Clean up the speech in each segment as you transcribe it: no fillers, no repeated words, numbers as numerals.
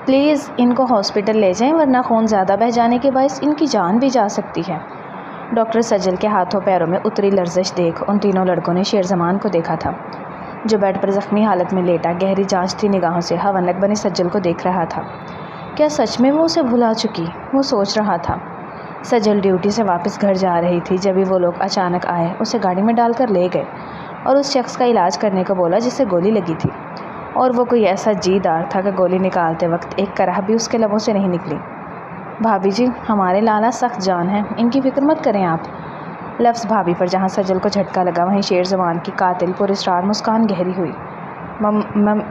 Please ان کو hospital لے جائیں ورنہ خون زیادہ بہہ جانے کے باعث ان کی جان بھی جا سکتی ہے۔ ڈاکٹر سجل کے ہاتھوں پیروں میں اتری لرزش دیکھ ان تینوں لڑکوں نے شیر زمان کو دیکھا تھا جو بیڈ پر زخمی حالت میں لیٹا گہری جانچتی نگاہوں سے ہونک بنے سجل کو دیکھ رہا تھا۔ کیا سچ میں وہ اسے بھلا چکی؟ وہ سوچ رہا تھا۔ سجل ڈیوٹی سے واپس گھر جا رہی تھی جبھی وہ لوگ اچانک آئے، اسے گاڑی میں ڈال کر لے گئے اور اس شخص کا علاج کرنے کو بولا جسے گولی لگی تھی، اور وہ کوئی ایسا جی دار تھا کہ گولی نکالتے وقت ایک کرہ بھی اس کے لبوں سے نہیں نکلی۔ بھابھی جی، ہمارے لالا سخت جان ہیں، ان کی فکر مت کریں آپ۔ لفظ بھابھی پر جہاں سجل کو جھٹکا لگا وہیں شیر زمان کی قاتل پراسرار مسکان گہری ہوئی۔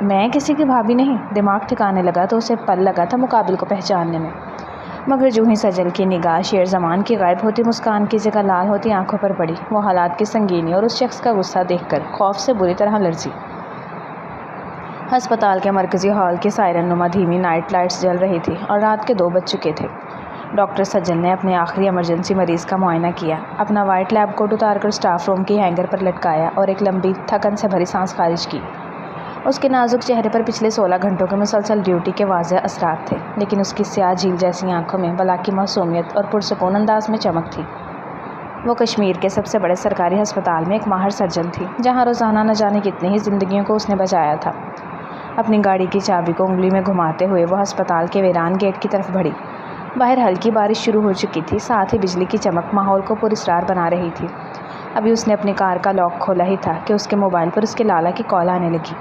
میں کسی کی بھابھی نہیں۔ دماغ ٹھکانے لگا تو اسے پل لگا تھا مقابل کو پہچاننے میں، مگر جو ہی سجل کی نگاہ شیر زمان کی غائب ہوتی مسکان کی جگہ لال ہوتی آنکھوں پر پڑی، وہ حالات کی سنگینی اور اس شخص کا غصہ دیکھ کر خوف سے بری طرح لرزی۔ ہسپتال کے مرکزی ہال کی سائرن نما دھیمی نائٹ لائٹس جل رہی تھی اور رات کے 2 بج چکے تھے۔ ڈاکٹر سجل نے اپنے آخری ایمرجنسی مریض کا معائنہ کیا، اپنا وائٹ لیب کوٹ اتار کر اسٹاف روم کی ہینگر پر لٹکایا اور ایک لمبی تھکن سے بھری سانس خارج کی۔ اس کے نازک چہرے پر پچھلے 16 گھنٹوں کے مسلسل ڈیوٹی کے واضح اثرات تھے، لیکن اس کی سیاہ جھیل جیسی آنکھوں میں بلا کی معصومیت اور پرسکون انداز میں چمک تھی۔ وہ کشمیر کے سب سے بڑے سرکاری ہسپتال میں ایک ماہر سرجن تھی، جہاں روزانہ نہ جانے کتنی ہی زندگیوں کو اس نے بچایا تھا۔ اپنی گاڑی کی چابی کو انگلی میں گھماتے ہوئے وہ ہسپتال کے ویران گیٹ کی طرف بڑھی۔ باہر ہلکی بارش شروع ہو چکی تھی، ساتھ ہی بجلی کی چمک ماحول کو پراسرار بنا رہی تھی۔ ابھی اس نے اپنی کار کا لاک کھولا ہی تھا کہ اس کے موبائل پر اس کے لالا کی کال آنے لگی۔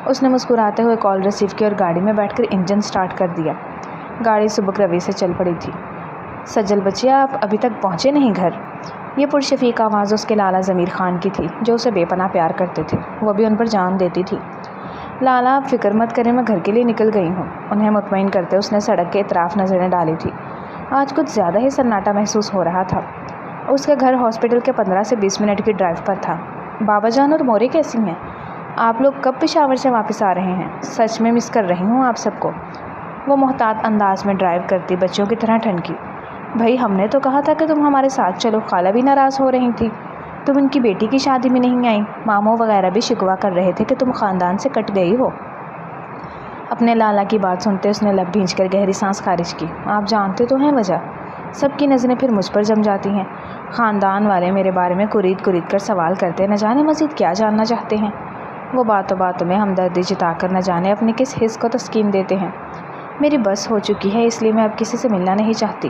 اس نے مسکراتے ہوئے کال ریسیو کی اور گاڑی میں بیٹھ کر انجن سٹارٹ کر دیا۔ گاڑی سبک روی سے چل پڑی تھی۔ سجل بچیا، آپ ابھی تک پہنچے نہیں گھر؟ یہ پرشفیق آواز اس کے لالا ضمیر خان کی تھی جو اسے بے پناہ پیار کرتے تھے، وہ بھی ان پر جان دیتی تھی۔ لالا آپ فکر مت کریں، میں گھر کے لیے نکل گئی ہوں۔ انہیں مطمئن کرتے اس نے سڑک کے اطراف نظریں ڈالی تھی۔ آج کچھ زیادہ ہی سناٹا محسوس ہو رہا تھا۔ اس کا گھر ہاسپٹل کے 15 سے 20 منٹ کی ڈرائیو پر تھا۔ بابا جان اور موری کیسی ہیں؟ آپ لوگ کب پشاور سے واپس آ رہے ہیں؟ سچ میں مس کر رہی ہوں آپ سب کو۔ وہ محتاط انداز میں ڈرائیو کرتی بچوں کی طرح ٹھنکی۔ بھائی ہم نے تو کہا تھا کہ تم ہمارے ساتھ چلو، خالہ بھی ناراض ہو رہی تھی، تم ان کی بیٹی کی شادی میں نہیں آئی، ماموں وغیرہ بھی شکوہ کر رہے تھے کہ تم خاندان سے کٹ گئی ہو۔ اپنے لالا کی بات سنتے اس نے لب بھینچ کر گہری سانس خارج کی۔ آپ جانتے تو ہیں وجہ؟ سب کی نظریں پھر مجھ پر جم جاتی ہیں، خاندان والے میرے بارے میں کرید کر سوال کرتے، نہ جانے مزید کیا جاننا چاہتے ہیں۔ وہ باتوں باتوں میں ہمدردی جتا کر نہ جانے اپنے کس حس کو تسکین دیتے ہیں۔ میری بس ہو چکی ہے، اس لیے میں اب کسی سے ملنا نہیں چاہتی۔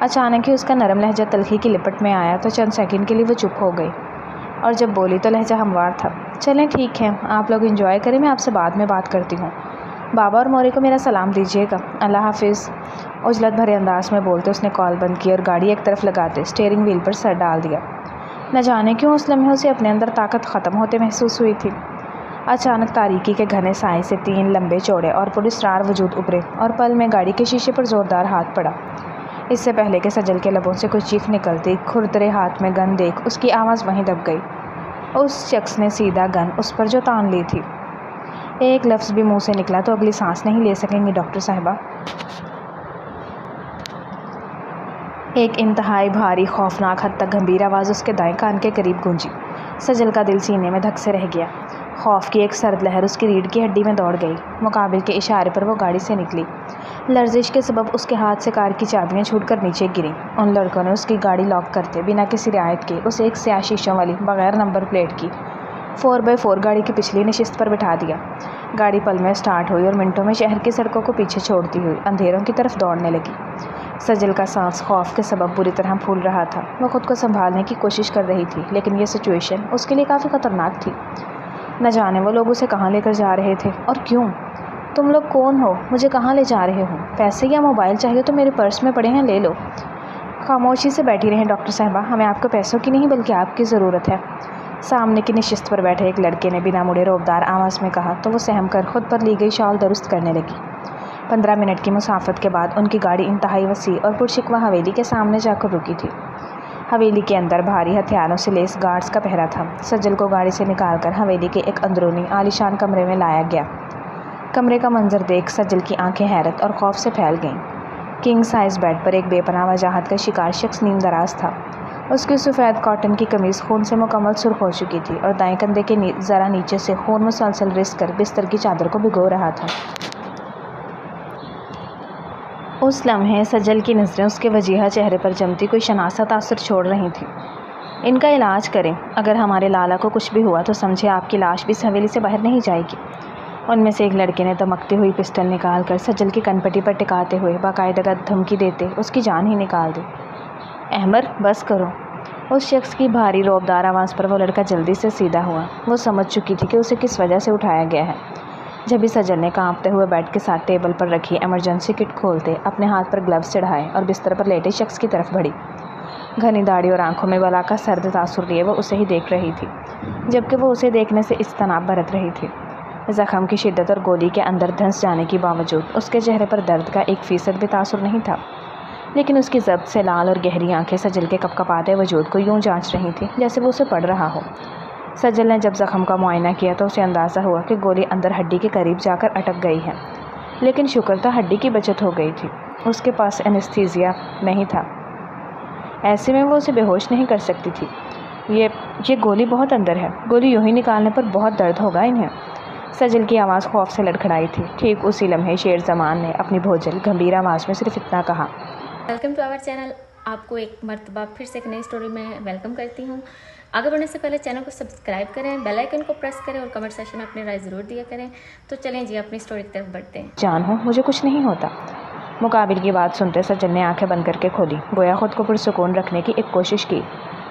اچانک ہی اس کا نرم لہجہ تلخی کی لپٹ میں آیا تو چند سیکنڈ کے لیے وہ چپ ہو گئی، اور جب بولی تو لہجہ ہموار تھا۔ چلیں ٹھیک ہے، آپ لوگ انجوائے کریں، میں آپ سے بعد میں بات کرتی ہوں۔ بابا اور موری کو میرا سلام دیجیے گا۔ اللہ حافظ۔ عجلت بھرے انداز میں بولتے اس نے کال بند کی اور گاڑی ایک طرف لگاتے اسٹیئرنگ وہیل پر سر ڈال دیا۔ نہ جانے کیوں اس لمحے اسے اپنے اندر طاقت ختم ہوتے محسوس ہوئی تھی۔ اچانک تاریکی کے گھنے سائے سے 3 لمبے چوڑے اور پراسرار وجود ابھرے اور پل میں گاڑی کے شیشے پر زوردار ہاتھ پڑا۔ اس سے پہلے کہ سجل کے لبوں سے کوئی چیخ نکلتی، کھردرے ہاتھ میں گن دیکھ اس کی آواز وہیں دب گئی۔ اس شخص نے سیدھا گن اس پر جو تان لی تھی۔ ایک لفظ بھی منہ سے نکلا تو اگلی سانس نہیں لے سکیں گی ڈاکٹر صاحبہ۔ ایک انتہائی بھاری خوفناک حد تک گمبھیر آواز اس کے دائیں کان کے قریب گونجی۔ سجل کا دل سینے میں دھک سے رہ گیا۔ خوف کی ایک سرد لہر اس کی ریڑھ کی ہڈی میں دوڑ گئی۔ مقابل کے اشارے پر وہ گاڑی سے نکلی۔ لرزش کے سبب اس کے ہاتھ سے کار کی چابیاں چھوٹ کر نیچے گریں۔ ان لڑکوں نے اس کی گاڑی لاک کرتے بنا کسی رعایت کے اسے ایک سیاہ شیشوں والی بغیر نمبر پلیٹ کی 4x4 گاڑی کی پچھلی نشست پر بٹھا دیا۔ گاڑی پل میں سٹارٹ ہوئی اور منٹوں میں شہر کی سڑکوں کو پیچھے چھوڑتی ہوئی اندھیروں کی طرف دوڑنے لگی۔ سجل کا سانس خوف کے سبب بری طرح پھول رہا تھا۔ وہ خود کو سنبھالنے کی کوشش کر رہی تھی، لیکن یہ سچویشن اس کے لیے کافی خطرناک تھی۔ نہ جانے وہ لوگ اسے کہاں لے کر جا رہے تھے اور کیوں۔ تم لوگ کون ہو؟ مجھے کہاں لے جا رہے ہو؟ پیسے یا موبائل چاہیے تو میرے پرس میں پڑے ہیں، لے لو۔ خاموشی سے بیٹھی رہیں ڈاکٹر صاحبہ، ہمیں آپ کو پیسوں کی نہیں بلکہ آپ کی ضرورت ہے۔ سامنے کی نشست پر بیٹھے ایک لڑکے نے بنا مڑے روبدار آواز میں کہا تو وہ سہم کر خود پر لی گئی شال درست کرنے لگی۔ 15 منٹ کی مسافت کے بعد ان کی گاڑی انتہائی وسیع اور پرشکوہ حویلی کے سامنے جا کر رکی تھی۔ حویلی کے اندر بھاری ہتھیاروں سے لیس گارڈز کا پہرا تھا۔ سجل کو گاڑی سے نکال کر حویلی کے ایک اندرونی عالیشان کمرے میں لایا گیا۔ کمرے کا منظر دیکھ سجل کی آنکھیں حیرت اور خوف سے پھیل گئیں۔ کنگ سائز بیڈ پر ایک بے پناہ وجاہت کا شکار شخص نیم دراز تھا۔ اس کی سفید کاٹن کی قمیض خون سے مکمل سرخ ہو چکی تھی اور دائیں کندھے کے ذرا نیچے سے خون مسلسل رس کر بستر کی چادر کو بھگو رہا تھا۔ اس لمحے سجل کی نظریں اس کے وجیہہ چہرے پر جمتی کوئی شناسا تاثر چھوڑ رہی تھیں۔ ان کا علاج کریں، اگر ہمارے لالا کو کچھ بھی ہوا تو سمجھے آپ کی لاش بھی اس حویلی سے باہر نہیں جائے گی۔ ان میں سے ایک لڑکے نے دمکتی ہوئی پسٹل نکال کر سجل کی کنپٹی پر ٹکاتے ہوئے باقاعدہ دھمکی دیتے اس کی جان ہی نکال دی۔ احمر بس کرو۔ اس شخص کی بھاری روبدار آواز پر وہ لڑکا جلدی سے سیدھا ہوا۔ وہ سمجھ چکی تھی کہ اسے کس وجہ سے اٹھایا گیا ہے۔ جبھی سجل نے کانپتے ہوئے بیڈ کے ساتھ ٹیبل پر رکھی ایمرجنسی کٹ کھولتے اپنے ہاتھ پر گلوز چڑھائے اور بستر پر لیٹے شخص کی طرف بڑھی۔ گھنی داڑھی اور آنکھوں میں بلا کا سرد تاثر لیے وہ اسے ہی دیکھ رہی تھی، جبکہ وہ اسے دیکھنے سے اجتناب برت رہی تھی۔ زخم کی شدت اور گولی کے اندر دھنس جانے کے باوجود اس کے چہرے پر درد کا 1% بھی تاثر نہیں تھا، لیکن اس کی ضبط سے لال اور گہری آنکھیں سجل کے کپکپاتے وجود کو یوں جانچ رہی تھیں جیسے وہ اسے پڑھ رہا ہو۔ سجل نے جب زخم کا معائنہ کیا تو اسے اندازہ ہوا کہ گولی اندر ہڈی کے قریب جا کر اٹک گئی ہے، لیکن شکر تھا ہڈی کی بچت ہو گئی تھی۔ اس کے پاس اینستھیزیا نہیں تھا، ایسے میں وہ اسے بے ہوش نہیں کر سکتی تھی۔ یہ گولی بہت اندر ہے، گولی یوں ہی نکالنے پر بہت درد ہوگا انہیں۔ سجل کی آواز خوف سے لڑکھڑائی تھی۔ ٹھیک اسی لمحے شیر زمان نے اپنی بھوجل گمبھیر آواز میں صرف اتنا کہا۔ Welcome to our channel. آپ کو ایک مرتبہ پھر سے ایک نئی سٹوری میں ویلکم کرتی ہوں۔ آگے بڑھنے سے پہلے چینل کو سبسکرائب کریں، بیل آئیکن کو پریس کریں اور کمنٹ سیکشن میں اپنی رائے ضرور دیا کریں۔ تو چلیں جی اپنی سٹوری کی طرف بڑھتے ہیں۔ جان ہو مجھے کچھ نہیں ہوتا۔ مقابل کی بات سنتے سجل نے آنکھیں بند کر کے کھولی، گویا خود کو پرسکون رکھنے کی ایک کوشش کی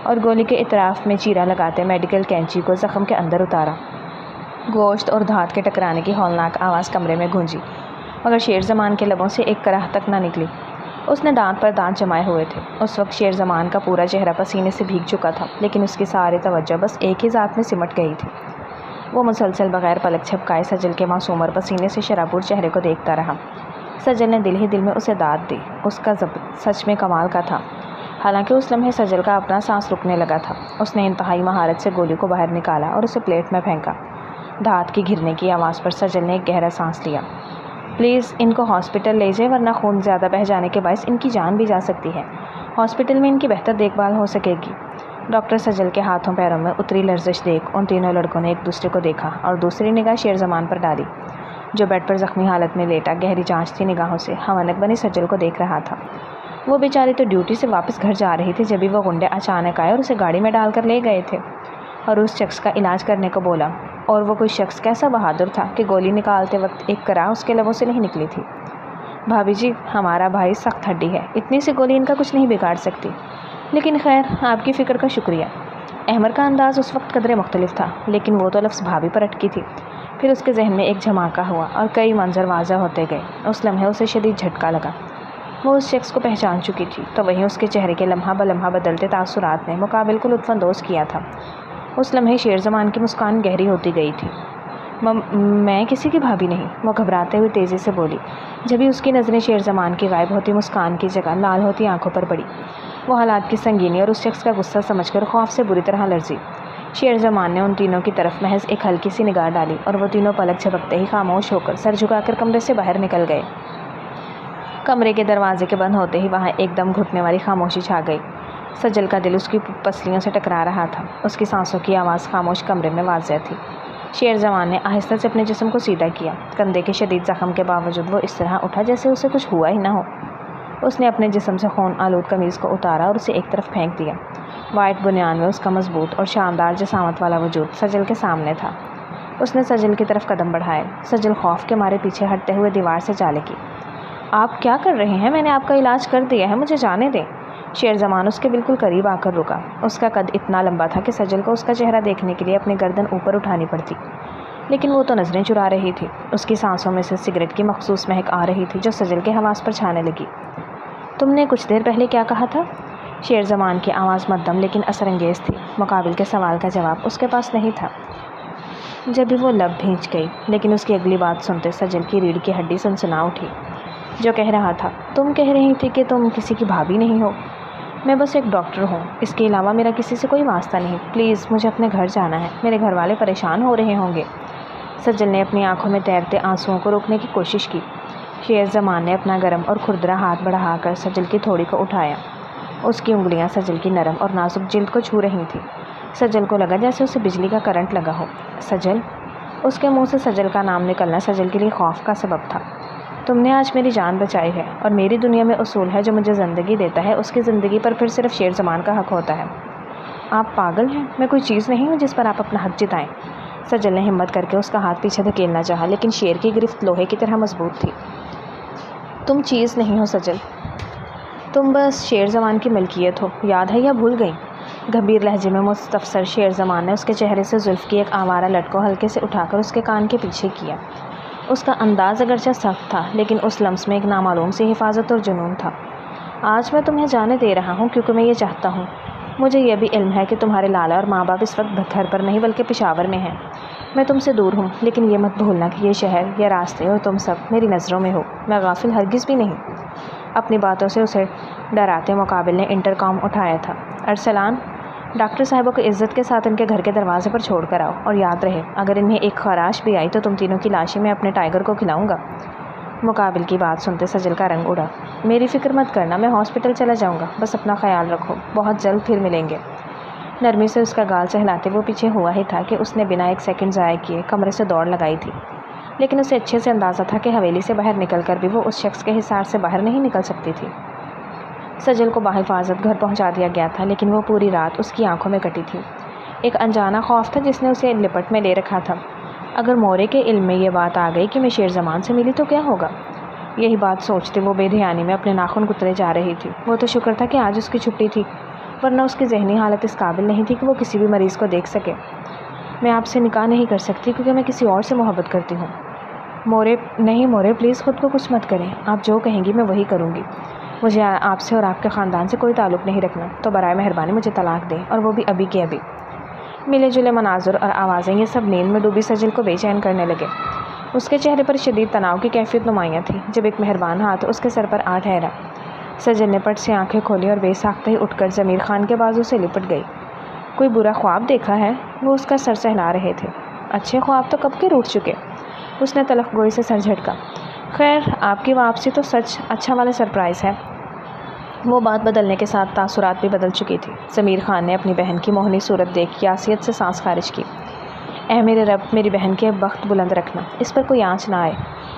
اور گولی کے اطراف میں چیرا لگاتے میڈیکل کینچی کو زخم کے اندر اتارا۔ گوشت اور دھات کے ٹکرانے کی ہولناک آواز کمرے میں گونجی، مگر شیر زمان کے لبوں سے ایک کراہ تک نہ نکلی۔ اس نے دانت پر دانت جمائے ہوئے تھے۔ اس وقت شیر زمان کا پورا چہرہ پسینے سے بھیگ چکا تھا، لیکن اس کی ساری توجہ بس ایک ہی ذات میں سمٹ گئی تھی۔ وہ مسلسل بغیر پلک جھپکائے سجل کے معصوم اور پسینے سے شرابور چہرے کو دیکھتا رہا۔ سجل نے دل ہی دل میں اسے داد دی۔ اس کا ضبط سچ میں کمال کا تھا۔ حالانکہ اس لمحے سجل کا اپنا سانس رکنے لگا تھا۔ اس نے انتہائی مہارت سے گولی کو باہر نکالا اور اسے پلیٹ میں پھینکا۔ دھات کی گرنے کی آواز پر سجل نے ایک گہرا سانس لیا۔ پلیز ان کو ہاسپٹل لے جائیں، ورنہ خون زیادہ بہہ جانے کے باعث ان کی جان بھی جا سکتی ہے۔ ہاسپٹل میں ان کی بہتر دیکھ بھال ہو سکے گی۔ ڈاکٹر سجل کے ہاتھوں پیروں میں اتری لرزش دیکھ ان تینوں لڑکوں نے ایک دوسرے کو دیکھا اور دوسری نگاہ شیر زمان پر ڈالی، جو بیڈ پر زخمی حالت میں لیٹا گہری جانچتی نگاہوں سے حوانک بنی سجل کو دیکھ رہا تھا۔ وہ بیچاری تو ڈیوٹی سے واپس گھر جا رہی تھی جبھی وہ گنڈے اچانک آئے اور اسے گاڑی میں ڈال کر لے گئے تھے اور اس شخص کا علاج کرنے کو بولا۔ اور وہ کوئی شخص کیسا بہادر تھا کہ گولی نکالتے وقت ایک کراہ اس کے لبوں سے نہیں نکلی تھی۔ بھابھی جی ہمارا بھائی سخت ہڈی ہے، اتنی سی گولی ان کا کچھ نہیں بگاڑ سکتی، لیکن خیر آپ کی فکر کا شکریہ۔ احمر کا انداز اس وقت قدرے مختلف تھا، لیکن وہ تو لفظ بھابھی پر اٹکی تھی۔ پھر اس کے ذہن میں ایک جھماکہ ہوا اور کئی منظر واضح ہوتے گئے۔ اس لمحے اسے شدید جھٹکا لگا۔ وہ اس شخص کو پہچان چکی تھی، تو وہیں اس کے چہرے کے لمحہ بلمحہ بدلتے تاثرات نے مقابل کو لطف اندوز کیا تھا۔ اس لمحے شیر زمان کی مسکان گہری ہوتی گئی تھی۔ میں کسی کی بھابھی نہیں، وہ گھبراتے ہوئے تیزی سے بولی، جبھی اس کی نظریں شیر زمان کی غائب ہوتی مسکان کی جگہ لال ہوتی آنکھوں پر پڑی۔ وہ حالات کی سنگینی اور اس شخص کا غصہ سمجھ کر خوف سے بری طرح لرزی۔ شیر زمان نے ان تینوں کی طرف محض ایک ہلکی سی نگاہ ڈالی اور وہ تینوں پلک جھپکتے ہی خاموش ہو کر سر جھکا کر کمرے سے باہر نکل گئے۔ کمرے کے دروازے کے بند ہوتے ہی وہاں ایک دم گھٹنے والی خاموشی چھا گئی۔ سجل کا دل اس کی پسلیوں سے ٹکرا رہا تھا۔ اس کی سانسوں کی آواز خاموش کمرے میں واضح تھی۔ شیر زمان نے آہستہ سے اپنے جسم کو سیدھا کیا۔ کندھے کے شدید زخم کے باوجود وہ اس طرح اٹھا جیسے اسے کچھ ہوا ہی نہ ہو۔ اس نے اپنے جسم سے خون آلود قمیض کو اتارا اور اسے ایک طرف پھینک دیا۔ وائٹ بنیان میں اس کا مضبوط اور شاندار جسامت والا وجود سجل کے سامنے تھا۔ اس نے سجل کی طرف قدم بڑھائے۔ سجل خوف کے مارے پیچھے ہٹتے ہوئے دیوار سے جا لگی۔ آپ کیا کر رہے ہیں؟ میں نے آپ کا علاج کر دیا ہے، مجھے جانے دیں۔ شیر زمان اس کے بالکل قریب آ کر رکا۔ اس کا قد اتنا لمبا تھا کہ سجل کو اس کا چہرہ دیکھنے کے لیے اپنی گردن اوپر اٹھانی پڑتی، لیکن وہ تو نظریں چرا رہی تھی۔ اس کی سانسوں میں سے سگریٹ کی مخصوص مہک آ رہی تھی جو سجل کے حواس پر چھانے لگی۔ تم نے کچھ دیر پہلے کیا کہا تھا؟ شیر زمان کی آواز مدھم لیکن اثر انگیز تھی۔ مقابل کے سوال کا جواب اس کے پاس نہیں تھا۔ جبھی وہ لب بھینچ گئی، لیکن اس کی اگلی بات سنتے سجل کی ریڑھ کی ہڈی سنسنا اٹھی، جو کہہ رہا تھا، تم کہہ رہی تھی کہ تم کسی کی بھابھی نہیں ہو۔ میں بس ایک ڈاکٹر ہوں، اس کے علاوہ میرا کسی سے کوئی واسطہ نہیں۔ پلیز مجھے اپنے گھر جانا ہے، میرے گھر والے پریشان ہو رہے ہوں گے۔ سجل نے اپنی آنکھوں میں تیرتے آنسوؤں کو روکنے کی کوشش کی۔ شیر زمان نے اپنا گرم اور کھردرا ہاتھ بڑھا کر سجل کی تھوڑی کو اٹھایا۔ اس کی انگلیاں سجل کی نرم اور نازک جلد کو چھو رہی تھیں۔ سجل کو لگا جیسے اسے بجلی کا کرنٹ لگا ہو۔ سجل، اس کے منہ سے سجل کا نام نکلنا سجل کے لیے خوف کا سبب تھا۔ تم نے آج میری جان بچائی ہے، اور میری دنیا میں اصول ہے جو مجھے زندگی دیتا ہے اس کی زندگی پر پھر صرف شیر زمان کا حق ہوتا ہے۔ آپ پاگل ہیں، میں کوئی چیز نہیں ہوں جس پر آپ اپنا حق جتائیں۔ سجل نے ہمت کر کے اس کا ہاتھ پیچھے دھکیلنا چاہا، لیکن شیر کی گرفت لوہے کی طرح مضبوط تھی۔ تم چیز نہیں ہو سجل، تم بس شیر زمان کی ملکیت ہو، یاد ہے یا بھول گئی؟ گھبیر لہجے میں مستفسر شیر زمان نے اس کے چہرے سے زلف کی ایک آوارہ لٹ کو ہلکے سے اٹھا کر اس کے کان کے پیچھے کیا۔ اس کا انداز اگرچہ سخت تھا، لیکن اس لمس میں ایک نامعلوم سی حفاظت اور جنون تھا۔ آج میں تمہیں جانے دے رہا ہوں کیونکہ میں یہ چاہتا ہوں۔ مجھے یہ بھی علم ہے کہ تمہارے لالا اور ماں باپ اس وقت گھر پر نہیں بلکہ پشاور میں ہیں۔ میں تم سے دور ہوں، لیکن یہ مت بھولنا کہ یہ شہر، یہ راستے اور تم سب میری نظروں میں ہو۔ میں غافل ہرگز بھی نہیں۔ اپنی باتوں سے اسے ڈراتے مقابل نے انٹر کام اٹھایا تھا۔ ارسلان، ڈاکٹر صاحبہ کو عزت کے ساتھ ان کے گھر کے دروازے پر چھوڑ کر آؤ، اور یاد رہے اگر انہیں ایک خراش بھی آئی تو تم تینوں کی لاشیں میں اپنے ٹائیگر کو کھلاؤں گا۔ مقابل کی بات سنتے سجل کا رنگ اڑا۔ میری فکر مت کرنا، میں ہاسپٹل چلا جاؤں گا، بس اپنا خیال رکھو، بہت جلد پھر ملیں گے۔ نرمی سے اس کا گال سہلاتے وہ پیچھے ہوا ہی تھا کہ اس نے بنا ایک سیکنڈ ضائع کیے کمرے سے دوڑ لگائی تھی، لیکن اسے اچھے سے اندازہ تھا کہ حویلی سے باہر نکل کر بھی وہ اس شخص کے حصار سے باہر نہیں نکل سکتی تھی۔ سجل کو بحفاظت گھر پہنچا دیا گیا تھا، لیکن وہ پوری رات اس کی آنکھوں میں کٹی تھی۔ ایک انجانا خوف تھا جس نے اسے لپٹ میں لے رکھا تھا۔ اگر مورے کے علم میں یہ بات آ گئی کہ میں شیر زمان سے ملی تو کیا ہوگا؟ یہی بات سوچتے وہ بے دھیانی میں اپنے ناخن کترے جا رہی تھی۔ وہ تو شکر تھا کہ آج اس کی چھٹی تھی، ورنہ اس کی ذہنی حالت اس قابل نہیں تھی کہ وہ کسی بھی مریض کو دیکھ سکے۔ میں آپ سے نکاح نہیں کر سکتی کیونکہ میں کسی اور سے محبت کرتی ہوں۔ مورے، نہیں مورے، پلیز خود کو کچھ مت کریں، آپ جو کہیں گی میں وہی کروں گی۔ مجھے آپ سے اور آپ کے خاندان سے کوئی تعلق نہیں رکھنا، تو برائے مہربانی مجھے طلاق دیں، اور وہ بھی ابھی کے ابھی۔ ملے جلے مناظر اور آوازیں یہ سب نیند میں ڈوبی سجل کو بے چین کرنے لگے۔ اس کے چہرے پر شدید تناؤ کی کیفیت نمایاں تھی جب ایک مہربان ہاتھ اس کے سر پر آ ٹھہرا۔ سجل نے پٹ سے آنکھیں کھولی اور بے ساختہ ہی اٹھ کر ضمیر خان کے بازو سے لپٹ گئی۔ کوئی برا خواب دیکھا ہے؟ وہ اس کا سر سہلا رہے تھے۔ اچھے خواب تو کب کے روٹ چکے۔ اس نے تلخ گوئی سے سر جھٹکا۔ خیر، آپ کی واپسی تو سچ اچھا والا سرپرائز ہے۔ وہ بات بدلنے کے ساتھ تاثرات بھی بدل چکی تھی۔ ضمیر خان نے اپنی بہن کی موہنی صورت دیکھ یاسیت سے سانس خارج کی۔ اے میرے رب، میری بہن کے بخت بلند رکھنا، اس پر کوئی آنچ نہ آئے،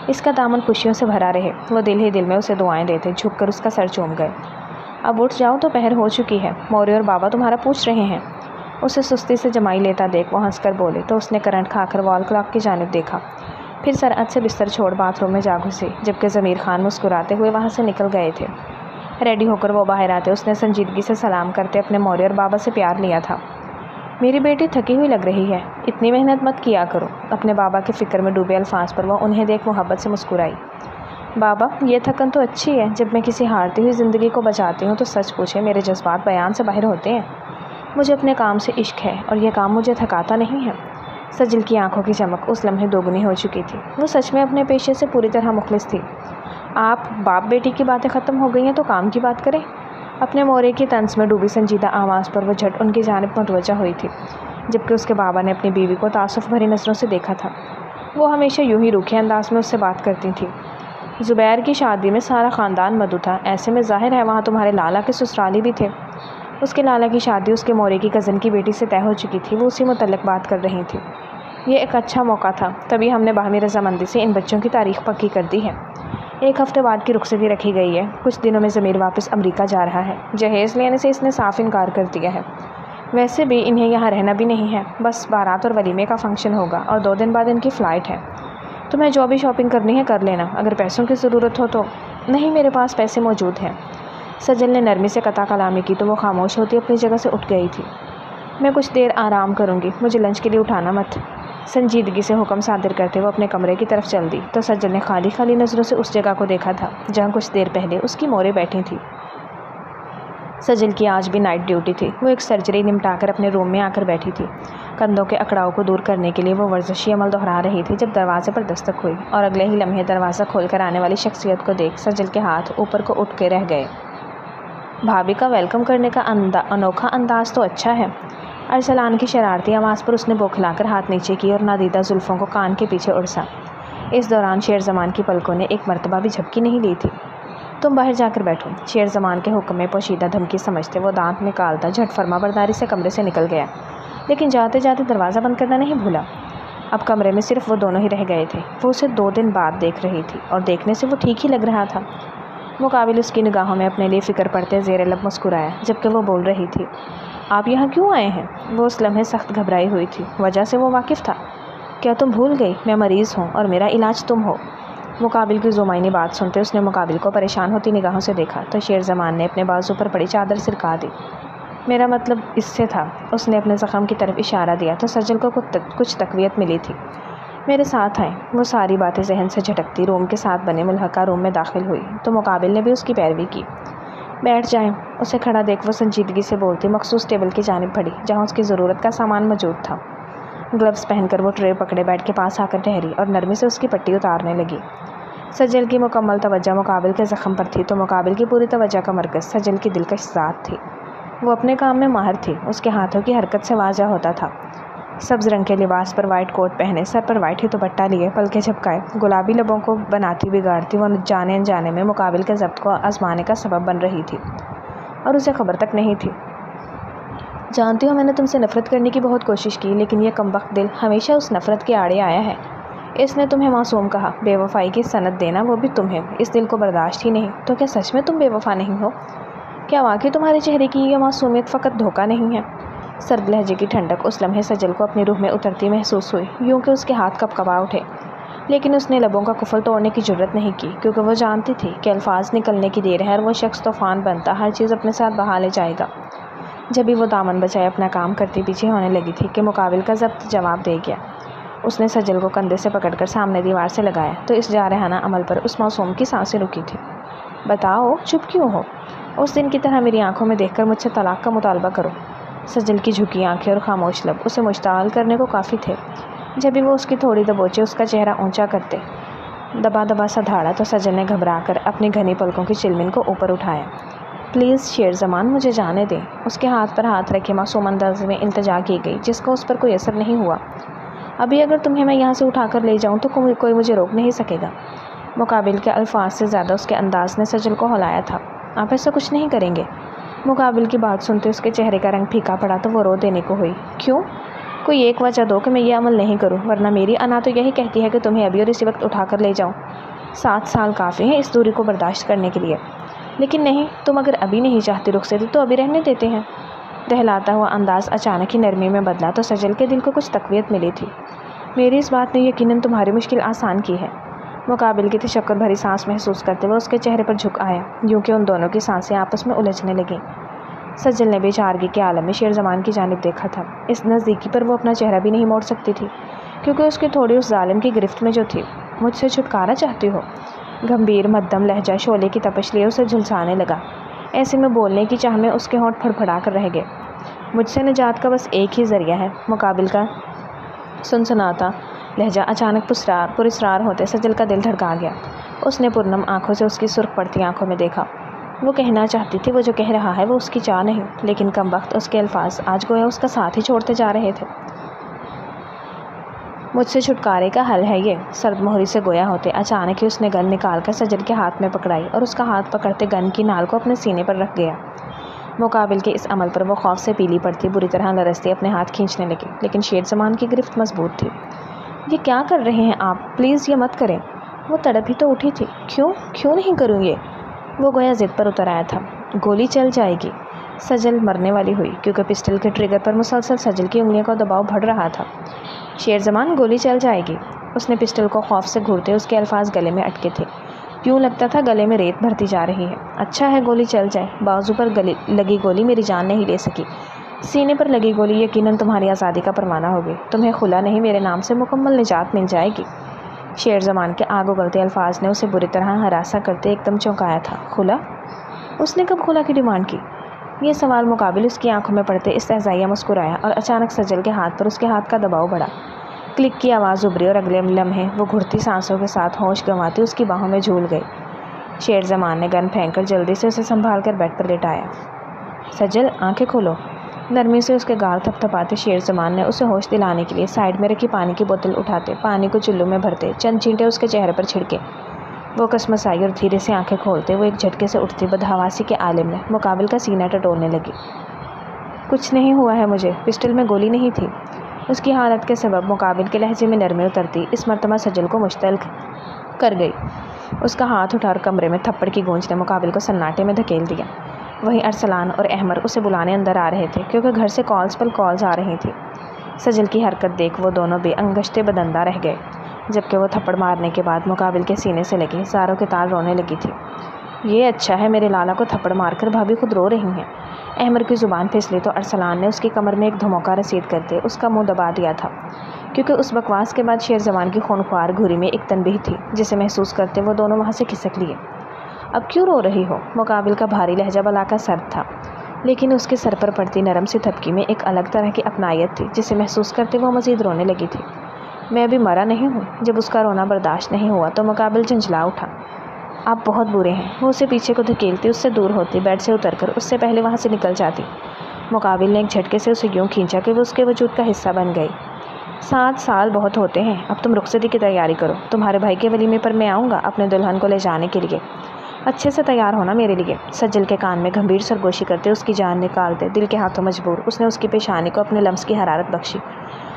اس کا دامن خوشیوں سے بھرا رہے۔ وہ دل ہی دل میں اسے دعائیں دیتے جھک کر اس کا سر چوم گئے۔ اب اٹھ جاؤ، تو پہر ہو چکی ہے، مورے اور بابا تمہارا پوچھ رہے ہیں۔ اسے سستی سے جمائی لیتا دیکھ وہ ہنس کر بولے تو اس نے کرنٹ کھا کر وال کلاک کی جانب دیکھا، پھر سرعت سے بستر چھوڑ باتھ روم میں جا گھسی، جبکہ ضمیر خان مسکراتے ہوئے وہاں سے نکل گئے تھے۔ ریڈی ہو کر وہ باہر آتے اس نے سنجیدگی سے سلام کرتے اپنے مورے اور بابا سے پیار لیا تھا۔ میری بیٹی تھکی ہوئی لگ رہی ہے، اتنی محنت مت کیا کرو۔ اپنے بابا کے فکر میں ڈوبے الفاظ پر وہ انہیں دیکھ محبت سے مسکرائی۔ بابا، یہ تھکن تو اچھی ہے، جب میں کسی ہارتی ہوئی زندگی کو بچاتی ہوں تو سچ پوچھے میرے جذبات بیان سے باہر ہوتے ہیں۔ مجھے اپنے کام سے عشق ہے اور یہ کام مجھے تھکاتا نہیں ہے۔ سجل کی آنکھوں کی چمک اس لمحے دوگنی ہو چکی تھی۔ وہ سچ میں اپنے پیشے سے پوری طرح مخلص تھی۔ آپ باپ بیٹی کی باتیں ختم ہو گئی ہیں تو کام کی بات کریں۔ اپنے مورے کی طنز میں ڈوبی سنجیدہ آواز پر وہ جھٹ ان کی جانب متوجہ ہوئی تھی، جبکہ اس کے بابا نے اپنی بیوی کو تعصب بھری نظروں سے دیکھا تھا۔ وہ ہمیشہ یوں ہی روکھے انداز میں اس سے بات کرتی تھی۔ زبیر کی شادی میں سارا خاندان مدعو تھا، ایسے میں ظاہر ہے وہاں تمہارے لالا کے سسرالی بھی تھے۔ اس کے لالا کی شادی اس کے مورے کی کزن کی بیٹی سے طے ہو چکی تھی، وہ اسی متعلق بات کر رہی تھی۔ یہ ایک اچھا موقع تھا، تبھی ہم نے باہمی رضامندی سے ان بچوں کی تاریخ پکی کر دی ہے۔ 1 ہفتے بعد کی رخصتی رکھی گئی ہے۔ کچھ دنوں میں ضمیر واپس امریکہ جا رہا ہے۔ جہیز لینے سے اس نے صاف انکار کر دیا ہے۔ ویسے بھی انہیں یہاں رہنا بھی نہیں ہے، بس بارات اور ولیمے کا فنکشن ہوگا اور 2 دن بعد ان کی فلائٹ ہے۔ تمہیں جو بھی شاپنگ کرنی ہے کر لینا، اگر پیسوں کی ضرورت ہو تو۔ نہیں، میرے پاس پیسے موجود ہیں۔ سجل نے نرمی سے قطع کلامی کی تو وہ خاموش ہوتی اپنی جگہ سے اٹھ گئی تھی۔ میں کچھ دیر آرام کروں گی، مجھے لنچ کے لیے اٹھانا مت۔ سنجیدگی سے حکم صادر کرتے وہ اپنے کمرے کی طرف چل دی تو سجل نے خالی خالی نظروں سے اس جگہ کو دیکھا تھا جہاں کچھ دیر پہلے اس کی مورے بیٹھی تھی۔ سجل کی آج بھی نائٹ ڈیوٹی تھی۔ وہ ایک سرجری نمٹا کر اپنے روم میں آ کر بیٹھی تھی۔ کندھوں کے اکڑاؤ کو دور کرنے کے لیے وہ ورزشی عمل دہرا رہی تھی جب دروازے پر دستک ہوئی، اور اگلے ہی لمحے دروازہ کھول کر آنے والی شخصیت کو دیکھ سجل کے ہاتھ اوپر کو اٹھ کے رہ گئے۔ بھابھی کا ویلکم کرنے کا انوکھا انداز تو اچھا ہے۔ ارسلان کی شرارتی آواز پر اس نے بوکھلا کر ہاتھ نیچے کی اور نادیدہ زلفوں کو کان کے پیچھے اڑسا۔ اس دوران شیر زمان کی پلکوں نے ایک مرتبہ بھی جھپکی نہیں لی تھی۔ تم باہر جا کر بیٹھو۔ شیر زمان کے حکم میں پوشیدہ دھمکی سمجھتے وہ دانت نکالتا جھٹ فرما برداری سے کمرے سے نکل گیا، لیکن جاتے جاتے دروازہ بند کرنا نہیں بھولا۔ اب کمرے میں صرف وہ دونوں ہی رہ گئے تھے۔ وہ اسے 2 دن بعد دیکھ رہی تھی اور دیکھنے سے وہ ٹھیک ہی لگ رہا تھا۔ مقابل اس کی نگاہوں میں اپنے لیے فکر پڑتے زیر لب مسکرایا جبکہ وہ بول رہی تھی، آپ یہاں کیوں آئے ہیں؟ وہ اس لمحے سخت گھبرائی ہوئی تھی۔ وجہ سے وہ واقف تھا۔ کیا تم بھول گئی میں مریض ہوں اور میرا علاج تم ہو؟ مقابل کی زمینی بات سنتے اس نے مقابل کو پریشان ہوتی نگاہوں سے دیکھا تو شیر زمان نے اپنے بازو پر پڑی چادر سرکا دی۔ میرا مطلب اس سے تھا۔ اس نے اپنے زخم کی طرف اشارہ دیا تو سجل کو کچھ تقویت ملی تھی۔ میرے ساتھ آئیں۔ وہ ساری باتیں ذہن سے جھٹکتی روم کے ساتھ بنے ملحقہ روم میں داخل ہوئی تو مقابل نے بھی اس کی پیروی کی۔ بیٹھ جائیں۔ اسے کھڑا دیکھ وہ سنجیدگی سے بولتی مخصوص ٹیبل کی جانب بڑھی جہاں اس کی ضرورت کا سامان موجود تھا۔ گلوز پہن کر وہ ٹرے پکڑے بیڈ کے پاس آ کر ٹھہری اور نرمی سے اس کی پٹی اتارنے لگی۔ سجل کی مکمل توجہ مقابل کے زخم پر تھی تو مقابل کی پوری توجہ کا مرکز سجل کی دلکش ذات تھی۔ وہ اپنے کام میں ماہر تھی۔ اس کے ہاتھوں کی حرکت سے واضح ہوتا تھا۔ سبز رنگ کے لباس پر وائٹ کوٹ پہنے، سر پر وائٹ ہی دوپٹہ لیے، پلکیں جھپکائے، گلابی لبوں کو بناتی بگاڑتی وہ جانے انجانے میں مقابل کے ضبط کو آزمانے کا سبب بن رہی تھی اور اسے خبر تک نہیں تھی۔ جانتی ہو میں نے تم سے نفرت کرنے کی بہت کوشش کی لیکن یہ کمبخت دل ہمیشہ اس نفرت کے آڑے آیا ہے۔ اس نے تمہیں معصوم کہا، بے وفائی کی سند دینا وہ بھی تمہیں اس دل کو برداشت ہی نہیں۔ تو کیا سچ میں تم بے وفا نہیں ہو؟ کیا واقعی تمہارے چہرے کی یہ معصومیت فقط دھوکہ نہیں ہے؟ سرد لہجے کی ٹھنڈک اس لمحے سجل کو اپنی روح میں اترتی محسوس ہوئی، یوں کہ اس کے ہاتھ کپکپا اٹھے، لیکن اس نے لبوں کا قفل توڑنے کی جرت نہیں کی کیونکہ وہ جانتی تھی کہ الفاظ نکلنے کی دیر ہے اور وہ شخص طوفان بنتا ہر چیز اپنے ساتھ بہا لے جائے گا۔ جبھی وہ دامن بچائے اپنا کام کرتی پیچھے ہونے لگی تھی کہ مقابل کا ضبط جواب دے گیا۔ اس نے سجل کو کندھے سے پکڑ کر سامنے دیوار سے لگایا تو اس جارحانہ عمل پر اس معصوم کی سانسیں رکی تھی۔ بتاؤ چپ کیوں ہو؟ اس دن کی طرح میری آنکھوں میں دیکھ کر مجھ سے طلاق کا مطالبہ کرو۔ سجل کی جھکی آنکھیں اور خاموش لب اسے مشتعل کرنے کو کافی تھے۔ جب بھی وہ اس کی تھوڑی دبوچے اس کا چہرہ اونچا کرتے، دبا دبا سا دھاڑا تو سجل نے گھبرا کر اپنی گھنی پلکوں کی چلمن کو اوپر اٹھایا۔ پلیز شیر زمان مجھے جانے دیں۔ اس کے ہاتھ پر ہاتھ رکھے معصوم انداز میں التجا کی گئی جس کا اس پر کوئی اثر نہیں ہوا۔ ابھی اگر تمہیں میں یہاں سے اٹھا کر لے جاؤں تو کوئی مجھے روک نہیں سکے گا۔ مقابل کے الفاظ سے زیادہ اس کے انداز نے سجل کو ہلایا تھا۔ آپ ایسا کچھ نہیں کریں گے؟ مقابل کی بات سنتے اس کے چہرے کا رنگ پھیکا پڑا تو وہ رو دینے کو ہوئی۔ کیوں؟ کوئی ایک وجہ دو کہ میں یہ عمل نہیں کروں، ورنہ میری انا تو یہی کہتی ہے کہ تمہیں ابھی اور اسی وقت اٹھا کر لے جاؤں۔ 7 سال کافی ہیں اس دوری کو برداشت کرنے کے لیے۔ لیکن نہیں، تم اگر ابھی نہیں چاہتی رخصتی تو ابھی رہنے دیتے ہیں۔ دہلاتا ہوا انداز اچانک ہی نرمی میں بدلا تو سجل کے دل کو کچھ تقویت ملی تھی۔ میری اس بات نے یقیناً تمہاری مشکل آسان کی ہے۔ مقابل کی تشکر بھری سانس محسوس کرتے ہوئے اس کے چہرے پر جھک آیا، یوں کہ ان دونوں کی سانسیں آپس میں الجھنے لگیں۔ سجل نے بے چارگی کے عالم میں شیر زمان کی جانب دیکھا تھا۔ اس نزدیکی پر وہ اپنا چہرہ بھی نہیں موڑ سکتی تھی کیونکہ اس کی تھوڑی اس ظالم کی گرفت میں جو تھی۔ مجھ سے چھٹکارا چاہتی ہو؟ گمبھیر مدھم لہجہ شعلے کی تپش لیے اسے جھلسانے لگا۔ ایسے میں بولنے کی چاہ میں اس کے ہونٹ پھڑپھڑا کر رہ گئے۔ مجھ سے نجات کا بس ایک ہی ذریعہ ہے۔ مقابل کا سنسناتا لہجہ اچانک پراسرار ہوتے سجل کا دل دھڑکا گیا۔ اس نے پرنم آنکھوں سے اس کی سرخ پڑتی آنکھوں میں دیکھا۔ وہ کہنا چاہتی تھی وہ جو کہہ رہا ہے وہ اس کی چاہ نہیں، لیکن کم وقت اس کے الفاظ آج گویا اس کا ساتھ ہی چھوڑتے جا رہے تھے۔ مجھ سے چھٹکارے کا حل ہے یہ، سرد مہری سے گویا ہوتے اچانک ہی اس نے گن نکال کر سجل کے ہاتھ میں پکڑائی اور اس کا ہاتھ پکڑتے گن کی نال کو اپنے سینے پر رکھ گیا۔ مقابل کے اس عمل پر وہ خوف سے پیلی پڑتی بری طرح لرزتی اپنے ہاتھ کھینچنے لگی، لیکن شیر زمان کی گرفت مضبوط تھی۔ یہ کیا کر رہے ہیں آپ؟ پلیز یہ مت کریں۔ وہ تڑپ ہی تو اٹھی تھی۔ کیوں نہیں کروں یہ؟ وہ گویا ضد پر اتر آیا تھا۔ گولی چل جائے گی۔ سجل مرنے والی ہوئی کیونکہ پسٹل کے ٹریگر پر مسلسل سجل کی انگلیوں کا دباؤ بڑھ رہا تھا۔ شیر زمان گولی چل جائے گی۔ اس نے پسٹل کو خوف سے گھورتے اس کے الفاظ گلے میں اٹکے تھے، یوں لگتا تھا گلے میں ریت بھرتی جا رہی ہے۔ اچھا ہے گولی چل جائے۔ بازو پر لگی گولی میری جان نہیں لے سکی، سینے پر لگی گولی یقیناً تمہاری آزادی کا پروانہ ہوگی۔ تمہیں خلا نہیں میرے نام سے مکمل نجات مل جائے گی۔ شیر زمان کے آگ اگلتے الفاظ نے اسے بری طرح ہراساں کرتے ایک دم چونکایا تھا۔ خلا؟ اس نے کب خلا کی ڈیمانڈ کی؟ یہ سوال مقابل اس کی آنکھوں میں پڑتے استہزائیہ مسکرایا اور اچانک سجل کے ہاتھ پر اس کے ہاتھ کا دباؤ بڑھا۔ کلک کی آواز ابھری اور اگلے لمحے وہ گھڑتی سانسوں کے ساتھ ہوش گنواتی اس کی باہوں میں جھول گئی۔ شیر زمان نے گن پھینک کر جلدی سے اسے سنبھال کر بیڈ پر لٹایا۔ سجل آنکھیں کھولو۔ نرمی سے اس کے گال تھپ تھپاتے شیر زمان نے اسے ہوش دلانے کے لیے سائڈ میں رکھی پانی کی بوتل اٹھاتے پانی کو چلو میں بھرتے چند چینٹے اس کے چہرے پر چھڑکے۔ وہ کسمسائی اور دھیرے سے آنکھیں کھولتے وہ ایک جھٹکے سے اٹھتی بدحواسی کے عالم میں مقابل کا سینہ ٹٹولنے لگی۔ کچھ نہیں ہوا ہے مجھے، پسٹل میں گولی نہیں تھی۔ اس کی حالت کے سبب مقابل کے لہجے میں نرمی اترتی اس مرتبہ سجل کو مشتعل کر گئی۔ اس کا ہاتھ اٹھا اور کمرے میں تھپڑ کی گونج نے مقابل کو سناٹے میں دھکیل دیا۔ وہیں ارسلان اور احمر اسے بلانے اندر آ رہے تھے کیونکہ گھر سے کالز پر کالز آ رہی تھی۔ سجل کی حرکت دیکھ وہ دونوں بے انگشتے بدندہ رہ گئے، جبکہ وہ تھپڑ مارنے کے بعد مقابل کے سینے سے لگی زاروں کے تال رونے لگی تھی۔ یہ اچھا ہے میرے لالا کو تھپڑ مار کر بھابھی خود رو رہی ہیں۔ احمر کی زبان پھسلی تو ارسلان نے اس کی کمر میں ایک دھموکا رسید کرتے اس کا منہ دبا دیا تھا، کیونکہ اس بکواس کے بعد شیر زمان کی خونخوار گھوری میں ایک تنبیہ تھی جسے محسوس کرتے وہ دونوں وہاں سے کھسک لیے۔ اب کیوں رو رہی ہو؟ مقابل کا بھاری لہجہ بلا کا سرد تھا، لیکن اس کے سر پر پڑتی نرم سی تھپکی میں ایک الگ طرح کی اپنائیت تھی جسے محسوس کرتے وہ مزید رونے لگی تھی۔ میں ابھی مرا نہیں ہوں۔ جب اس کا رونا برداشت نہیں ہوا تو مقابل جھنجھلا اٹھا۔ آپ بہت برے ہیں۔ وہ اسے پیچھے کو دھکیلتی اس سے دور ہوتی، بیڈ سے اتر کر اس سے پہلے وہاں سے نکل جاتی۔ مقابل نے ایک جھٹکے سے اسے یوں کھینچا کہ وہ اس کے وجود کا حصہ بن گئی۔ 7 سال بہت ہوتے ہیں، اب تم رخصتی کی تیاری کرو۔ تمہارے بھائی کے ولیمے پر میں آؤں گا اپنے دلہن کو لے جانے کے لیے، اچھے سے تیار ہونا میرے لیے۔ سجل کے کان میں گھمبیر سرگوشی کرتے اس کی جان نکالتے دل کے ہاتھوں مجبور اس نے اس کی پیشانی کو اپنے لمس کی حرارت بخشی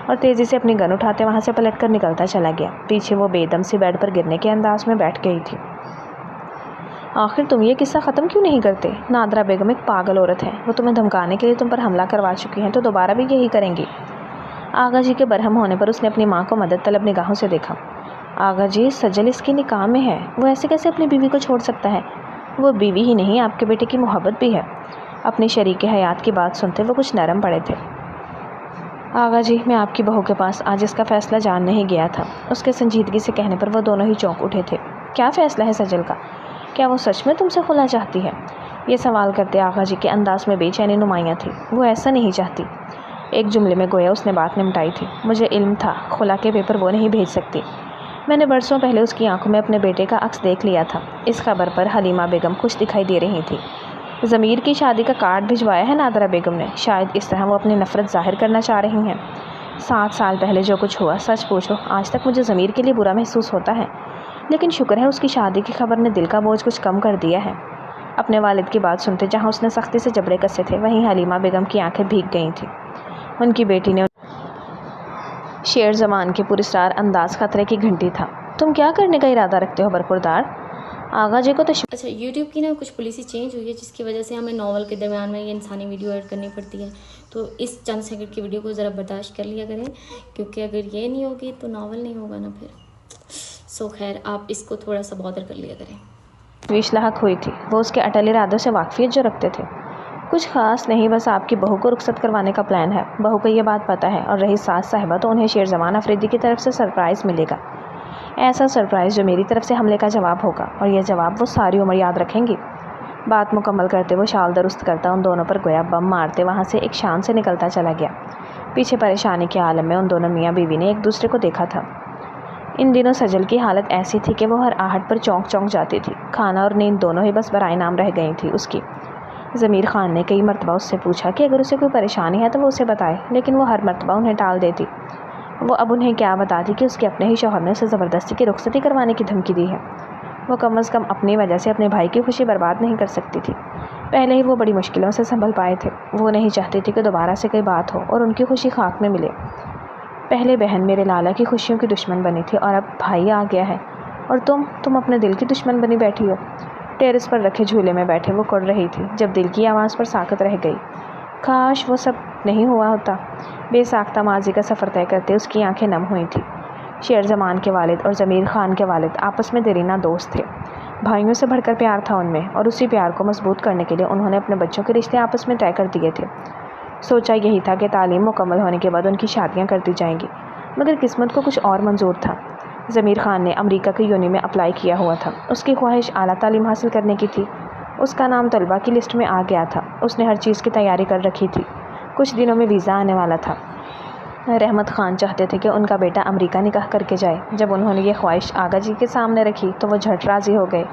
اور تیزی سے اپنی گن اٹھاتے وہاں سے پلٹ کر نکلتا چلا گیا۔ پیچھے وہ بے دم سی بیڈ پر گرنے کے انداز میں بیٹھ گئی تھی۔ آخر تم یہ قصہ ختم کیوں نہیں کرتے؟ نادرا بیگم ایک پاگل عورت ہے، وہ تمہیں دھمکانے کے لیے تم پر حملہ کروا چکی ہیں تو دوبارہ بھی یہی کریں گی۔ آغا جی کے برہم ہونے پر اس نے اپنی ماں کو مدد طلب نگاہوں سے دیکھا۔ آغا جی، سجل اس کی نکاح میں ہے، وہ ایسے کیسے اپنی بیوی کو چھوڑ سکتا ہے؟ وہ بیوی ہی نہیں، آپ کے بیٹے کی محبت بھی ہے۔ اپنی شریک حیات کی بات سنتے وہ کچھ نرم پڑے تھے۔ آغا جی، میں آپ کی بہو کے پاس آج اس کا فیصلہ جان نہیں گیا تھا۔ اس کے سنجیدگی سے کہنے پر وہ دونوں ہی چونک اٹھے تھے۔ کیا فیصلہ ہے سجل کا؟ کیا وہ سچ میں تم سے خلا چاہتی ہے؟ یہ سوال کرتے آغا جی کے انداز میں بے چینی نمایاں تھی۔ وہ ایسا نہیں چاہتی۔ ایک جملے میں گویا اس نے بات نمٹائی تھی۔ مجھے علم تھا خلا کے پیپر وہ نہیں بھیج سکتی۔ میں نے برسوں پہلے اس کی آنکھوں میں اپنے بیٹے کا عکس دیکھ لیا تھا۔ اس خبر پر حلیمہ بیگم خوش دکھائی دے رہی تھی۔ ضمیر کی شادی کا کارڈ بھجوایا ہے نادرا بیگم نے، شاید اس طرح وہ اپنی نفرت ظاہر کرنا چاہ رہی ہیں۔ 7 سال پہلے جو کچھ ہوا، سچ پوچھو آج تک مجھے ضمیر کے لیے برا محسوس ہوتا ہے، لیکن شکر ہے اس کی شادی کی خبر نے دل کا بوجھ کچھ کم کر دیا ہے۔ اپنے والد کی بات سنتے جہاں اس نے سختی سے جبڑے کسے تھے وہیں حلیمہ بیگم کی آنکھیں بھیگ گئی تھیں۔ ان کی بیٹی نے شیر زمان کے پراسرار انداز خطرے کی گھنٹی تھا۔ تم کیا کرنے کا ارادہ رکھتے ہو برخوردار؟ آغا جی کو تو اچھا، یوٹیوب کی کچھ پالیسی چینج ہوئی ہے جس کی وجہ سے ہمیں ناول کے درمیان میں یہ انسانی ویڈیو ایڈ کرنی پڑتی ہے، تو اس چند سیکنڈ کی ویڈیو کو ذرا برداشت کر لیا کریں، کیونکہ اگر یہ نہیں ہوگی تو ناول نہیں ہوگا نا پھر۔ خیر آپ اس کو تھوڑا سا بادر کر لیا کریں۔ تشویش لاحق ہوئی تھی۔ وہ اس کے اٹل ارادوں سے واقفیت جو رکھتے تھے۔ کچھ خاص نہیں، بس آپ کی بہو کو رخصت کروانے کا پلان ہے۔ بہو کو یہ بات پتہ ہے، اور رہی ساس صاحبہ تو انہیں شیر زمان افریدی کی طرف سے سرپرائز ملے گا، ایسا سرپرائز جو میری طرف سے حملے کا جواب ہوگا، اور یہ جواب وہ ساری عمر یاد رکھیں گی۔ بات مکمل کرتے وہ شال درست کرتا ان دونوں پر گویا بم مارتے وہاں سے ایک شان سے نکلتا چلا گیا۔ پیچھے پریشانی کے عالم میں ان دونوں میاں بیوی نے ایک دوسرے کو دیکھا تھا۔ ان دنوں سجل کی حالت ایسی تھی کہ وہ ہر آہٹ پر چونک چونک جاتی تھی۔ کھانا اور نیند دونوں ہی بس برائے نام رہ گئی تھی اس کی۔ ضمیر خان نے کئی مرتبہ اس سے پوچھا کہ اگر اسے کوئی پریشانی ہے تو وہ اسے بتائے، لیکن وہ ہر مرتبہ انہیں ٹال دیتی۔ وہ اب انہیں کیا بتاتی کہ اس کے اپنے ہی شوہر نے اسے زبردستی کی رخصتی کروانے کی دھمکی دی ہے۔ وہ کم از کم اپنی وجہ سے اپنے بھائی کی خوشی برباد نہیں کر سکتی تھی۔ پہلے ہی وہ بڑی مشکلوں سے سنبھل پائے تھے۔ وہ نہیں چاہتی تھی کہ دوبارہ سے کوئی بات ہو اور ان کی خوشی خاک میں ملے۔ پہلے بہن میرے لالا کی خوشیوں کی دشمن بنی تھی، اور اب بھائی آ گیا ہے اور تم اپنے دل کی دشمن بنی بیٹھی ہو۔ ٹیرس پر رکھے جھولے میں بیٹھے وہ کڑ رہی تھی جب دل کی آواز پر ساکت رہ گئی۔ کاش وہ سب نہیں ہوا ہوتا۔ بے ساختہ ماضی کا سفر طے کرتے اس کی آنکھیں نم ہوئی تھیں۔ شیر زمان کے والد اور ضمیر خان کے والد آپس میں دیرینہ دوست تھے۔ بھائیوں سے بڑھ کر پیار تھا ان میں، اور اسی پیار کو مضبوط کرنے کے لیے انہوں نے اپنے بچوں کے رشتے آپس میں طے کر دیے تھے۔ سوچا یہی تھا کہ تعلیم مکمل ہونے کے بعد ان کی شادیاں کر دی جائیں گی، مگر قسمت کو کچھ اور منظور تھا۔ ضمیر خان نے امریکہ کی یونی میں اپلائی کیا ہوا تھا۔ اس کی خواہش اعلیٰ تعلیم حاصل کرنے کی تھی۔ اس کا نام طلبہ کی لسٹ میں آ گیا تھا۔ اس نے ہر چیز کی تیاری کر رکھی تھی۔ کچھ دنوں میں ویزا آنے والا تھا۔ رحمت خان چاہتے تھے کہ ان کا بیٹا امریکہ نکاح کر کے جائے۔ جب انہوں نے یہ خواہش آغا جی کے سامنے رکھی تو وہ جھٹ راضی ہو گئے،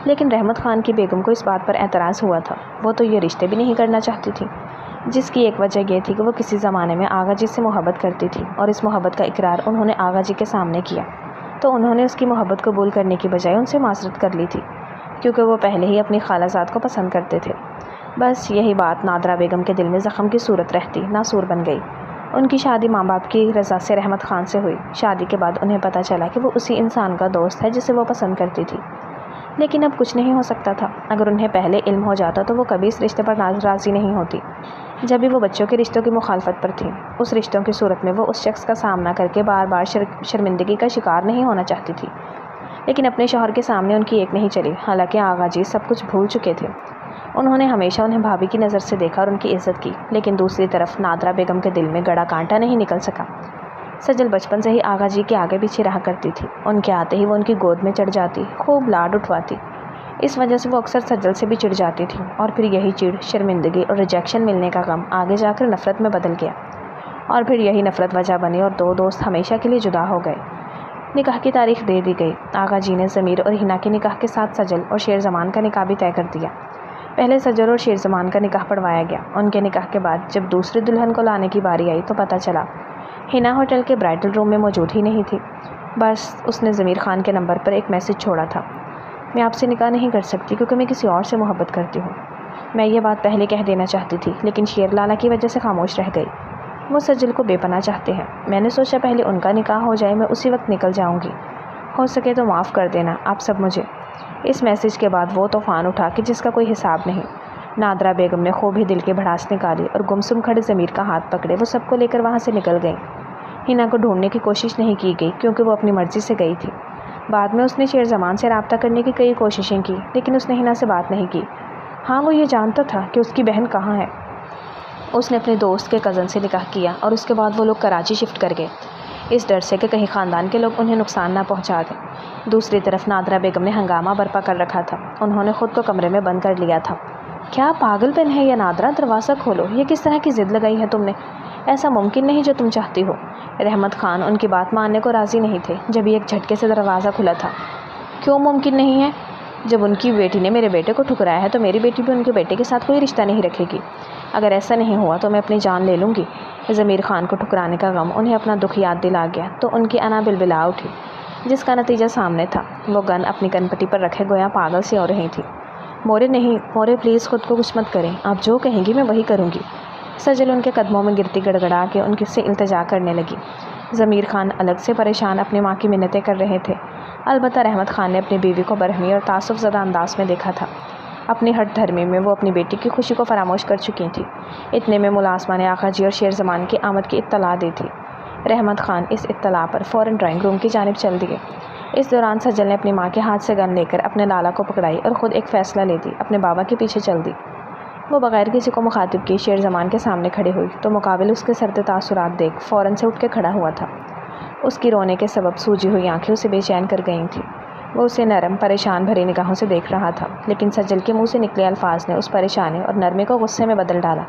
لیکن رحمت خان کی بیگم کو اس بات پر اعتراض ہوا تھا۔ وہ تو یہ رشتے بھی نہیں کرنا چاہتی تھی، جس کی ایک وجہ یہ تھی کہ وہ کسی زمانے میں آغا جی سے محبت کرتی تھی، اور اس محبت کا اقرار انہوں نے آغا جی کے سامنے کیا تو انہوں نے اس کی محبت قبول کرنے کی بجائے ان سے معذرت کر لی تھی، کیونکہ وہ پہلے ہی اپنی خالہ زاد کو پسند کرتے تھے۔ بس یہی بات نادرا بیگم کے دل میں زخم کی صورت رہتی ناسور بن گئی۔ ان کی شادی ماں باپ کی رضا سے رحمت خان سے ہوئی۔ شادی کے بعد انہیں پتہ چلا کہ وہ اسی انسان کا دوست ہے جسے وہ پسند کرتی تھی، لیکن اب کچھ نہیں ہو سکتا تھا۔ اگر انہیں پہلے علم ہو جاتا تو وہ کبھی اس رشتے پر راضی نہیں ہوتی۔ جب بھی وہ بچوں کے رشتوں کی مخالفت پر تھیں، اس رشتوں کی صورت میں وہ اس شخص کا سامنا کر کے بار بار شرمندگی کا شکار نہیں ہونا چاہتی تھی، لیکن اپنے شوہر کے سامنے ان کی ایک نہیں چلی۔ حالانکہ آغا جی سب کچھ بھول چکے تھے۔ انہوں نے ہمیشہ انہیں بھابھی کی نظر سے دیکھا اور ان کی عزت کی، لیکن دوسری طرف نادرا بیگم کے دل میں گڑا کانٹا نہیں نکل سکا۔ سجل بچپن سے ہی آغا جی کے آگے پیچھے رہا کرتی تھی۔ ان کے آتے ہی وہ ان کی گود میں چڑھ جاتی، خوب لاڈ اٹھواتی۔ اس وجہ سے وہ اکثر سجل سے بھی چڑھ جاتی تھی، اور پھر یہی چڑ، شرمندگی اور ریجیکشن ملنے کا غم آگے جا کر نفرت میں بدل گیا، اور پھر یہی نفرت وجہ بنی اور دو دوست ہمیشہ کے لیے جدا ہو گئے۔ نکاح کی تاریخ دے دی گئی۔ آغا جی نے ضمیر اور ہنا کے نکاح کے ساتھ سجل اور شیر زمان کا نکاح بھی طے کر دیا۔ پہلے سجل اور شیر زمان کا نکاح پڑھوایا گیا۔ ان کے نکاح کے بعد جب دوسری دلہن کو لانے کی باری آئی تو پتہ چلا ہنا ہوٹل کے برائڈل روم میں موجود ہی نہیں تھی۔ بس اس نے ضمیر خان کے نمبر پر ایک میسج چھوڑا تھا، میں آپ سے نکاح نہیں کر سکتی کیونکہ میں کسی اور سے محبت کرتی ہوں۔ میں یہ بات پہلے کہہ دینا چاہتی تھی، لیکن شیر لالا کی وجہ سے خاموش رہ گئی۔ وہ سجل کو بے پناہ چاہتے ہیں۔ میں نے سوچا پہلے ان کا نکاح ہو جائے، میں اسی وقت نکل جاؤں گی۔ ہو سکے تو معاف کر دینا آپ سب مجھے۔ اس میسج کے بعد وہ طوفان اٹھا کہ جس کا کوئی حساب نہیں۔ نادرا بیگم نے خوب ہی دل کی بھڑاس نکالی اور گمسم کھڑے ضمیر کا ہاتھ پکڑے وہ سب کو لے کر وہاں سے نکل گئیں۔ ہنا کو ڈھونڈنے کی کوشش نہیں کی گئی کیونکہ وہ اپنی مرضی سے گئی تھی۔ بعد میں اس نے شیر زمان سے رابطہ کرنے کی کئی کوششیں کی، لیکن اس نے ہنا سے بات نہیں کی۔ ہاں، وہ یہ جانتا تھا کہ اس کی بہن کہاں ہے۔ اس نے اپنے دوست کے کزن سے نکاح کیا اور اس کے بعد وہ لوگ کراچی شفٹ کر گئے، اس ڈر سے کہ کہیں خاندان کے لوگ انہیں نقصان نہ پہنچا دیں۔ دوسری طرف نادرا بیگم نے ہنگامہ برپا کر رکھا تھا۔ انہوں نے خود کو کمرے میں بند کر لیا تھا۔ کیا پاگل پن ہے یہ نادرا، دروازہ کھولو، یہ کس طرح کی ضد لگائی ہے تم نے؟ ایسا ممکن نہیں جو تم چاہتی ہو۔ رحمت خان ان کی بات ماننے کو راضی نہیں تھے جب ایک جھٹکے سے دروازہ کھلا تھا۔ کیوں ممکن نہیں ہے؟ جب ان کی بیٹی نے میرے بیٹے کو ٹھکرایا ہے تو میری بیٹی بھی ان کے بیٹے کے ساتھ کوئی رشتہ نہیں رکھے گی۔ اگر ایسا نہیں ہوا تو میں اپنی جان لے لوں گی۔ ضمیر خان کو ٹھکرانے کا غم انہیں اپنا دکھ یاد دلا گیا تو ان کی انا بلبلا اٹھی، جس کا نتیجہ سامنے تھا۔ وہ گن اپنی کن پٹی پر رکھے گویا پاگل سی ہو رہی تھی۔ مورے نہیں، مورے پلیز خود کو کچھ مت کریں، آپ جو کہیں گی میں وہی کروں گی۔ سجل ان کے قدموں میں گرتی گڑگڑا کے ان سے التجا کرنے لگی۔ ضمیر خان الگ سے پریشان اپنی ماں کی منتیں کر رہے تھے۔ البتہ رحمت خان نے اپنی بیوی کو برہمی اور تعصب زدہ انداز میں دیکھا تھا۔ اپنی ہٹ دھرمی میں وہ اپنی بیٹی کی خوشی کو فراموش کر چکی تھی۔ اتنے میں ملازمہ نے آغا جی اور شیر زمان کی آمد کی اطلاع دی تھی۔ رحمت خان اس اطلاع پر فوراً ڈرائنگ روم کی جانب چل دیے۔ اس دوران سجل نے اپنی ماں کے ہاتھ سے گن لے کر اپنے لالا کو پکڑائی اور خود ایک فیصلہ لیتی اپنے بابا کے پیچھے چل دی۔ وہ بغیر کسی کو مخاطب کی شیر زمان کے سامنے کھڑی ہوئی تو مقابل اس کے سرد تاثرات دیکھ فوراً سے اٹھ کے کھڑا ہوا تھا۔ اس کی رونے کے سبب سوجی ہوئی آنکھیں اسے بے چین کر گئی تھیں۔ وہ اسے نرم پریشان بھری نگاہوں سے دیکھ رہا تھا، لیکن سجل کے منہ سے نکلے الفاظ نے اس پریشانی اور نرمی کو غصے میں بدل ڈالا۔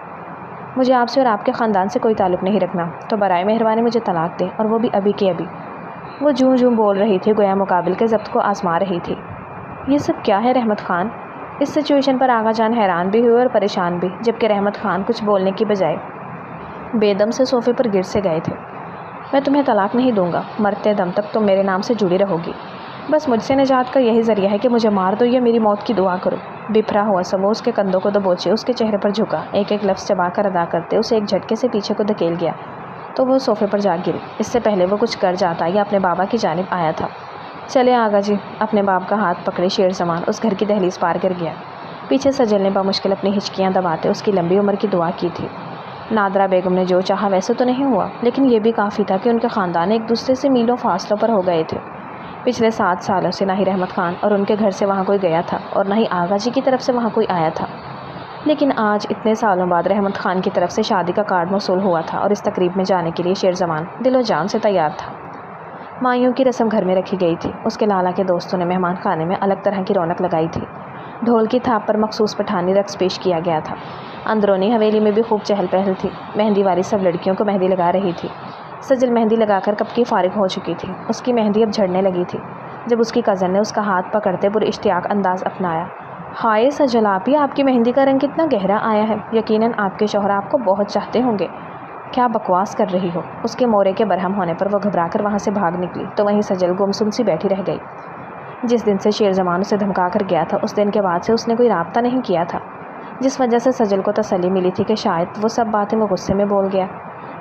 مجھے آپ سے اور آپ کے خاندان سے کوئی تعلق نہیں رکھنا، تو برائے مہربانی مجھے طلاق دیں، اور وہ بھی ابھی کے ابھی۔ وہ جوں جوں بول رہی تھی گویا مقابل کے ضبط کو آزما رہی تھی۔ یہ سب کیا ہے رحمت خان؟ اس سچویشن پر آغا جان حیران بھی ہوئے اور پریشان بھی، جبکہ رحمت خان کچھ بولنے کی بجائے بے دم سے صوفے پر گر سے گئے تھے۔ میں تمہیں طلاق نہیں دوں گا، مرتے دم تک تم میرے نام سے جڑی رہو گی۔ بس مجھ سے نجات کا یہی ذریعہ ہے کہ مجھے مار دو یا میری موت کی دعا کرو۔ بپھرا ہوا سا وہ اس کے کندھوں کو دبوچے اس کے چہرے پر جھکا، ایک ایک لفظ چبا کر ادا کرتے اسے ایک جھٹکے سے پیچھے کو دھکیل گیا تو وہ صوفے پر جا گری۔ اس سے پہلے وہ کچھ کر جاتا یا اپنے بابا کی جانب آیا تھا۔ چلے آغا جی، اپنے باپ کا ہاتھ پکڑے شیر زمان اس گھر کی دہلیز پار کر گیا۔ پیچھے سجل نے بمشکل اپنی ہچکیاں دباتے اس کی لمبی عمر کی دعا کی تھی۔ نادرا بیگم نے جو چاہا ویسے تو نہیں ہوا، لیکن یہ بھی کافی تھا کہ ان کے خاندان ایک دوسرے سے میلوں فاصلوں پر ہو گئے تھے۔ پچھلے 7 سالوں سے نہ ہی رحمت خان اور ان کے گھر سے وہاں کوئی گیا تھا اور نہ ہی آغا جی کی طرف سے وہاں کوئی آیا تھا، لیکن آج اتنے سالوں بعد رحمت خان کی طرف سے شادی کا کارڈ موصول ہوا تھا اور اس تقریب میں جانے کے لیے شیر زمان دل و جان سے تیار تھا۔ مائیوں کی رسم گھر میں رکھی گئی تھی۔ اس کے لالا کے دوستوں نے مہمان خانے میں الگ طرح کی رونق لگائی تھی۔ ڈھول کی تھاپ پر مخصوص پٹھانی رقص پیش کیا گیا تھا۔ اندرونی حویلی میں بھی خوب چہل پہل تھی۔ مہندی والی سب لڑکیوں کو مہندی لگا رہی تھی۔ سجل مہندی لگا کر کب کی فارغ ہو چکی تھی۔ اس کی مہندی اب جھڑنے لگی تھی جب اس کی کزن نے اس کا ہاتھ پکڑتے پر اشتیاق انداز اپنایا۔ ہائے سجل آپی، آپ کی مہندی کا رنگ کتنا گہرا آیا ہے، یقیناً آپ کے شوہر آپ کو بہت چاہتے ہوں گے۔ کیا بکواس کر رہی ہو؟ اس کے مورے کے برہم ہونے پر وہ گھبرا کر وہاں سے بھاگ نکلی تو وہیں سجل گمسم سی بیٹھی رہ گئی۔ جس دن سے شیر زمان اسے دھمکا کر گیا تھا اس دن کے بعد سے اس نے کوئی رابطہ نہیں کیا تھا، جس وجہ سے سجل کو تسلی ملی تھی کہ شاید وہ سب باتیں وہ غصے میں بول گیا۔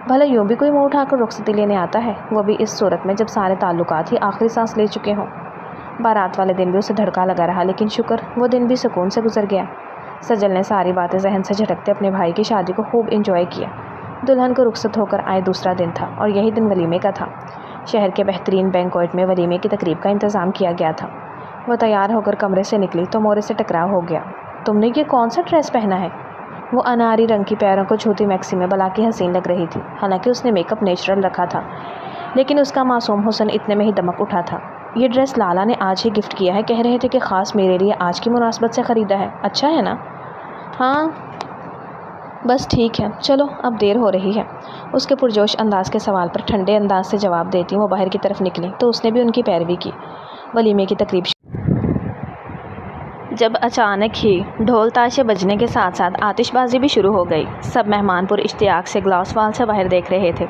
بھلا یوں بھی کوئی منہ اٹھا کر رخصتی لینے آتا ہے، وہ بھی اس صورت میں جب سارے تعلقات ہی آخری سانس لے چکے ہوں۔ بارات والے دن بھی اسے دھڑکا لگا رہا، لیکن شکر وہ دن بھی سکون سے گزر گیا۔ سجل نے ساری باتیں ذہن سے جھٹکتے اپنے بھائی کی شادی کو خوب انجوائے کیا۔ دلہن کو رخصت ہو کر آئے دوسرا دن تھا اور یہی دن ولیمے کا تھا۔ شہر کے بہترین بینکویٹ میں ولیمے کی تقریب کا انتظام کیا گیا تھا۔ وہ تیار ہو کر کمرے سے نکلی تو مورے سے ٹکراؤ ہو گیا۔ تم نے یہ کون سا ڈریس پہنا ہے؟ وہ اناری رنگ کی پیروں کو چھوتی میکسی میں بلا کے حسین لگ رہی تھی۔ حالانکہ اس نے میک اپ نیچرل رکھا تھا، لیکن اس کا معصوم حسن اتنے میں ہی دمک اٹھا تھا۔ یہ ڈریس لالا نے آج ہی گفٹ کیا ہے، کہہ رہے تھے کہ خاص میرے لیے آج کی مناسبت سے خریدا ہے، اچھا ہے نا؟ ہاں بس ٹھیک ہے، چلو اب دیر ہو رہی ہے۔ اس کے پرجوش انداز کے سوال پر ٹھنڈے انداز سے جواب دیتی وہ باہر کی طرف نکلی تو اس نے بھی ان کی پیروی کی۔ ولیمے کی تقریب جب اچانک ہی ڈھول تاشے بجنے کے ساتھ ساتھ آتش بازی بھی شروع ہو گئی۔ سب مہمان پر اشتیاق سے گلاس وال سے باہر دیکھ رہے تھے۔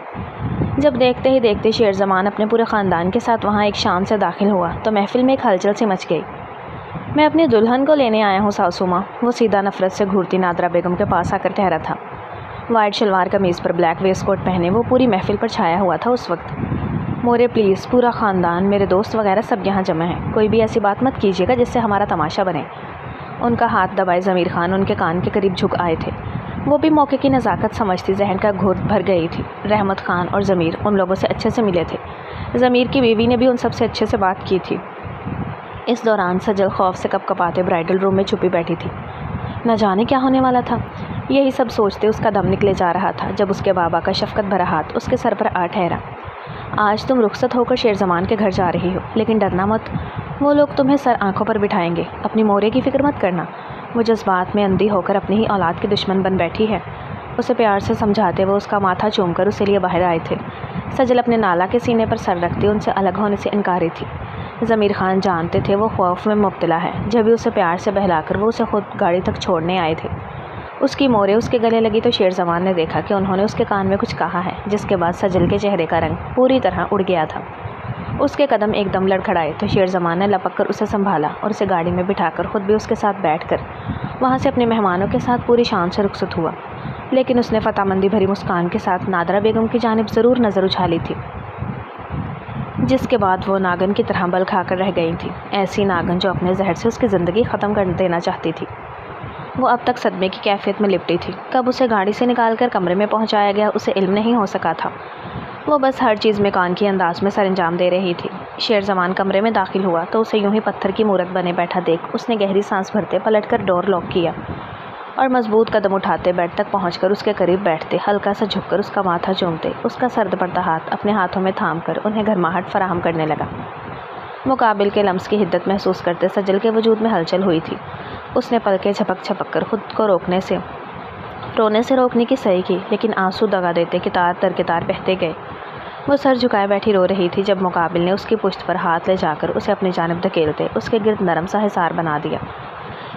جب دیکھتے ہی دیکھتے شیر زمان اپنے پورے خاندان کے ساتھ وہاں ایک شام سے داخل ہوا تو محفل میں ایک ہلچل سی مچ گئی۔ میں اپنی دلہن کو لینے آیا ہوں ساسو ماں، وہ سیدھا نفرت سے گھورتی نادرا بیگم کے پاس آ کر ٹھہرا تھا۔ وائٹ شلوار قمیض پر بلیک ویسٹ کوٹ پہنے وہ پوری محفل پر چھایا ہوا تھا اس وقت۔ مورے پلیز، پورا خاندان، میرے دوست وغیرہ سب یہاں جمع ہیں، کوئی بھی ایسی بات مت کیجیے گا جس سے ہمارا تماشا بنے۔ ان کا ہاتھ دبائے ضمیر خان ان کے کان کے قریب جھک آئے تھے۔ وہ بھی موقع کی نزاکت سمجھتی ذہن کا گھوٹ بھر گئی تھی۔ رحمت خان اور ضمیر ان لوگوں سے اچھے سے ملے تھے، ضمیر کی بیوی نے بھی ان سب سے اچھے سے بات کی تھی۔ اس دوران سجل خوف سے کپ کپاتے برائڈل روم میں چھپی بیٹھی تھی۔ نہ جانے کیا ہونے والا تھا، یہی سب سوچتے اس کا دم نکلے جا رہا تھا جب اس کے بابا کا شفقت بھرا ہاتھ اس کے سر پر آ ٹھہرا۔ آج تم رخصت ہو کر شیر زمان کے گھر جا رہی ہو، لیکن ڈرنا مت، وہ لوگ تمہیں سر آنکھوں پر بٹھائیں گے، اپنی مورے کی فکر مت کرنا، وہ جذبات میں اندھی ہو کر اپنی ہی اولاد کی دشمن بن بیٹھی ہے۔ اسے پیار سے سمجھاتے وہ اس کا ماتھا چوم کر اسے لیے باہر آئے تھے۔ سجل اپنے نالا کے سینے پر سر رکھتی ان سے الگ ہونے سے انکاری تھی۔ ضمیر خان جانتے تھے وہ خوف میں مبتلا ہے، جبھی اسے پیار سے بہلا کر وہ اسے خود گاڑی تک چھوڑنے آئے تھے۔ اس کی مورے اس کے گلے لگی تو شیر زمان نے دیکھا کہ انہوں نے اس کے کان میں کچھ کہا ہے، جس کے بعد سجل کے چہرے کا رنگ پوری طرح اڑ گیا تھا۔ اس کے قدم ایک دم لڑکھڑائے تو شیر زمان نے لپک کر اسے سنبھالا اور اسے گاڑی میں بٹھا کر خود بھی اس کے ساتھ بیٹھ کر وہاں سے اپنے مہمانوں کے ساتھ پوری شان سے رخصت ہوا۔ لیکن اس نے فتح مندی بھری مسکان کے ساتھ نادرا بیگم کی جانب ضرور نظر اچھالی تھی، جس کے بعد وہ ناگن کی طرح بل کھا کر رہ گئی تھی، ایسی ناگن جو اپنے زہر سے اس کی زندگی ختم کر دینا چاہتی تھی۔ وہ اب تک صدمے کی کیفیت میں لپٹی تھی۔ کب اسے گاڑی سے نکال کر کمرے میں پہنچایا گیا اسے علم نہیں ہو سکا تھا۔ وہ بس ہر چیز میں کان کی انداز میں سر انجام دے رہی تھی۔ شیر زمان کمرے میں داخل ہوا تو اسے یوں ہی پتھر کی مورت بنے بیٹھا دیکھ اس نے گہری سانس بھرتے پلٹ کر ڈور لاک کیا اور مضبوط قدم اٹھاتے بیڈ تک پہنچ کر اس کے قریب بیٹھتے ہلکا سا جھک کر اس کا ماتھا چومتے اس کا سرد پڑتا ہاتھ اپنے ہاتھوں میں تھام کر انہیں گرماہٹ فراہم کرنے لگا۔ مقابل کے لمس کی حدت محسوس کرتے سجل کے وجود میں ہلچل ہوئی تھی۔ اس نے پلکیں جھپک جھپک کر خود کو رونے سے روکنے کی صحیح کی، لیکن آنسو دگا دیتے قطار در قطار بہتے گئے۔ وہ سر جھکائے بیٹھی رو رہی تھی جب مقابل نے اس کی پشت پر ہاتھ لے جا کر اسے اپنی جانب دھکیلتے اس کے گرد نرم سا حصار بنا دیا۔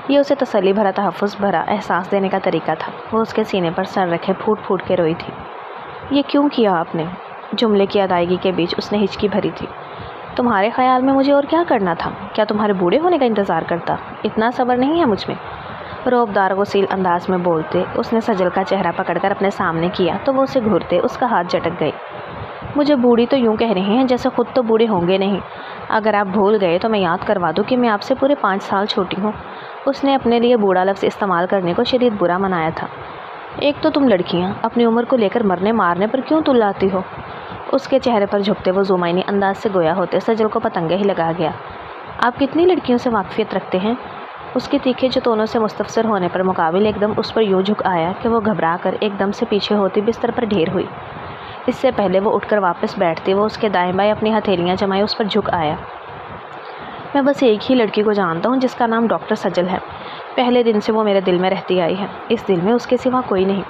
یہ اسے تسلی بھرا تحفظ بھرا احساس دینے کا طریقہ تھا۔ وہ اس کے سینے پر سر رکھے پھوٹ پھوٹ کے روئی تھی۔ یہ کیوں کیا آپ نے؟ جملے کی ادائیگی کے بیچ اس نے ہچکی بھری تھی۔ تمہارے خیال میں مجھے اور کیا کرنا تھا؟ کیا تمہارے بوڑھے ہونے کا انتظار کرتا؟ اتنا صبر نہیں ہے مجھ میں، روبدار غسیل انداز میں بولتے اس نے سجل کا چہرہ پکڑ کر اپنے سامنے کیا تو وہ اسے گھورتے اس کا ہاتھ جھٹک گئی۔ مجھے بوڑھی تو یوں کہہ رہے ہیں جیسے خود تو بوڑھے ہوں گے نہیں۔ اگر آپ بھول گئے تو میں یاد کروا دوں کہ میں آپ سے پورے 5 سال چھوٹی ہوں۔ اس نے اپنے لیے بوڑھا لفظ استعمال کرنے کو شدید برا منایا تھا۔ ایک تو تم لڑکیاں اپنی عمر کو لے کر مرنے مارنے پر کیوں تلاتی ہو؟ اس کے چہرے پر جھکتے وہ زومائنی انداز سے گویا ہوتے سجل کو پتنگے ہی لگا گیا۔ آپ کتنی لڑکیوں سے واقفیت رکھتے ہیں؟ اس کے تیکھے جتونوں سے مستفسر ہونے پر مقابل ایک دم اس پر یوں جھک آیا کہ وہ گھبرا کر ایک دم سے پیچھے ہوتی بستر پر ڈھیر ہوئی۔ اس سے پہلے وہ اٹھ کر واپس بیٹھتی وہ اس کے دائیں بائیں اپنی ہتھیلیاں جمائے اس پر جھک آیا۔ میں بس ایک ہی لڑکی کو جانتا ہوں جس کا نام ڈاکٹر سجل ہے۔ پہلے دن سے وہ میرے دل میں رہتی آئی ہے۔ اس دل میں اس کے سوا کوئی نہیں۔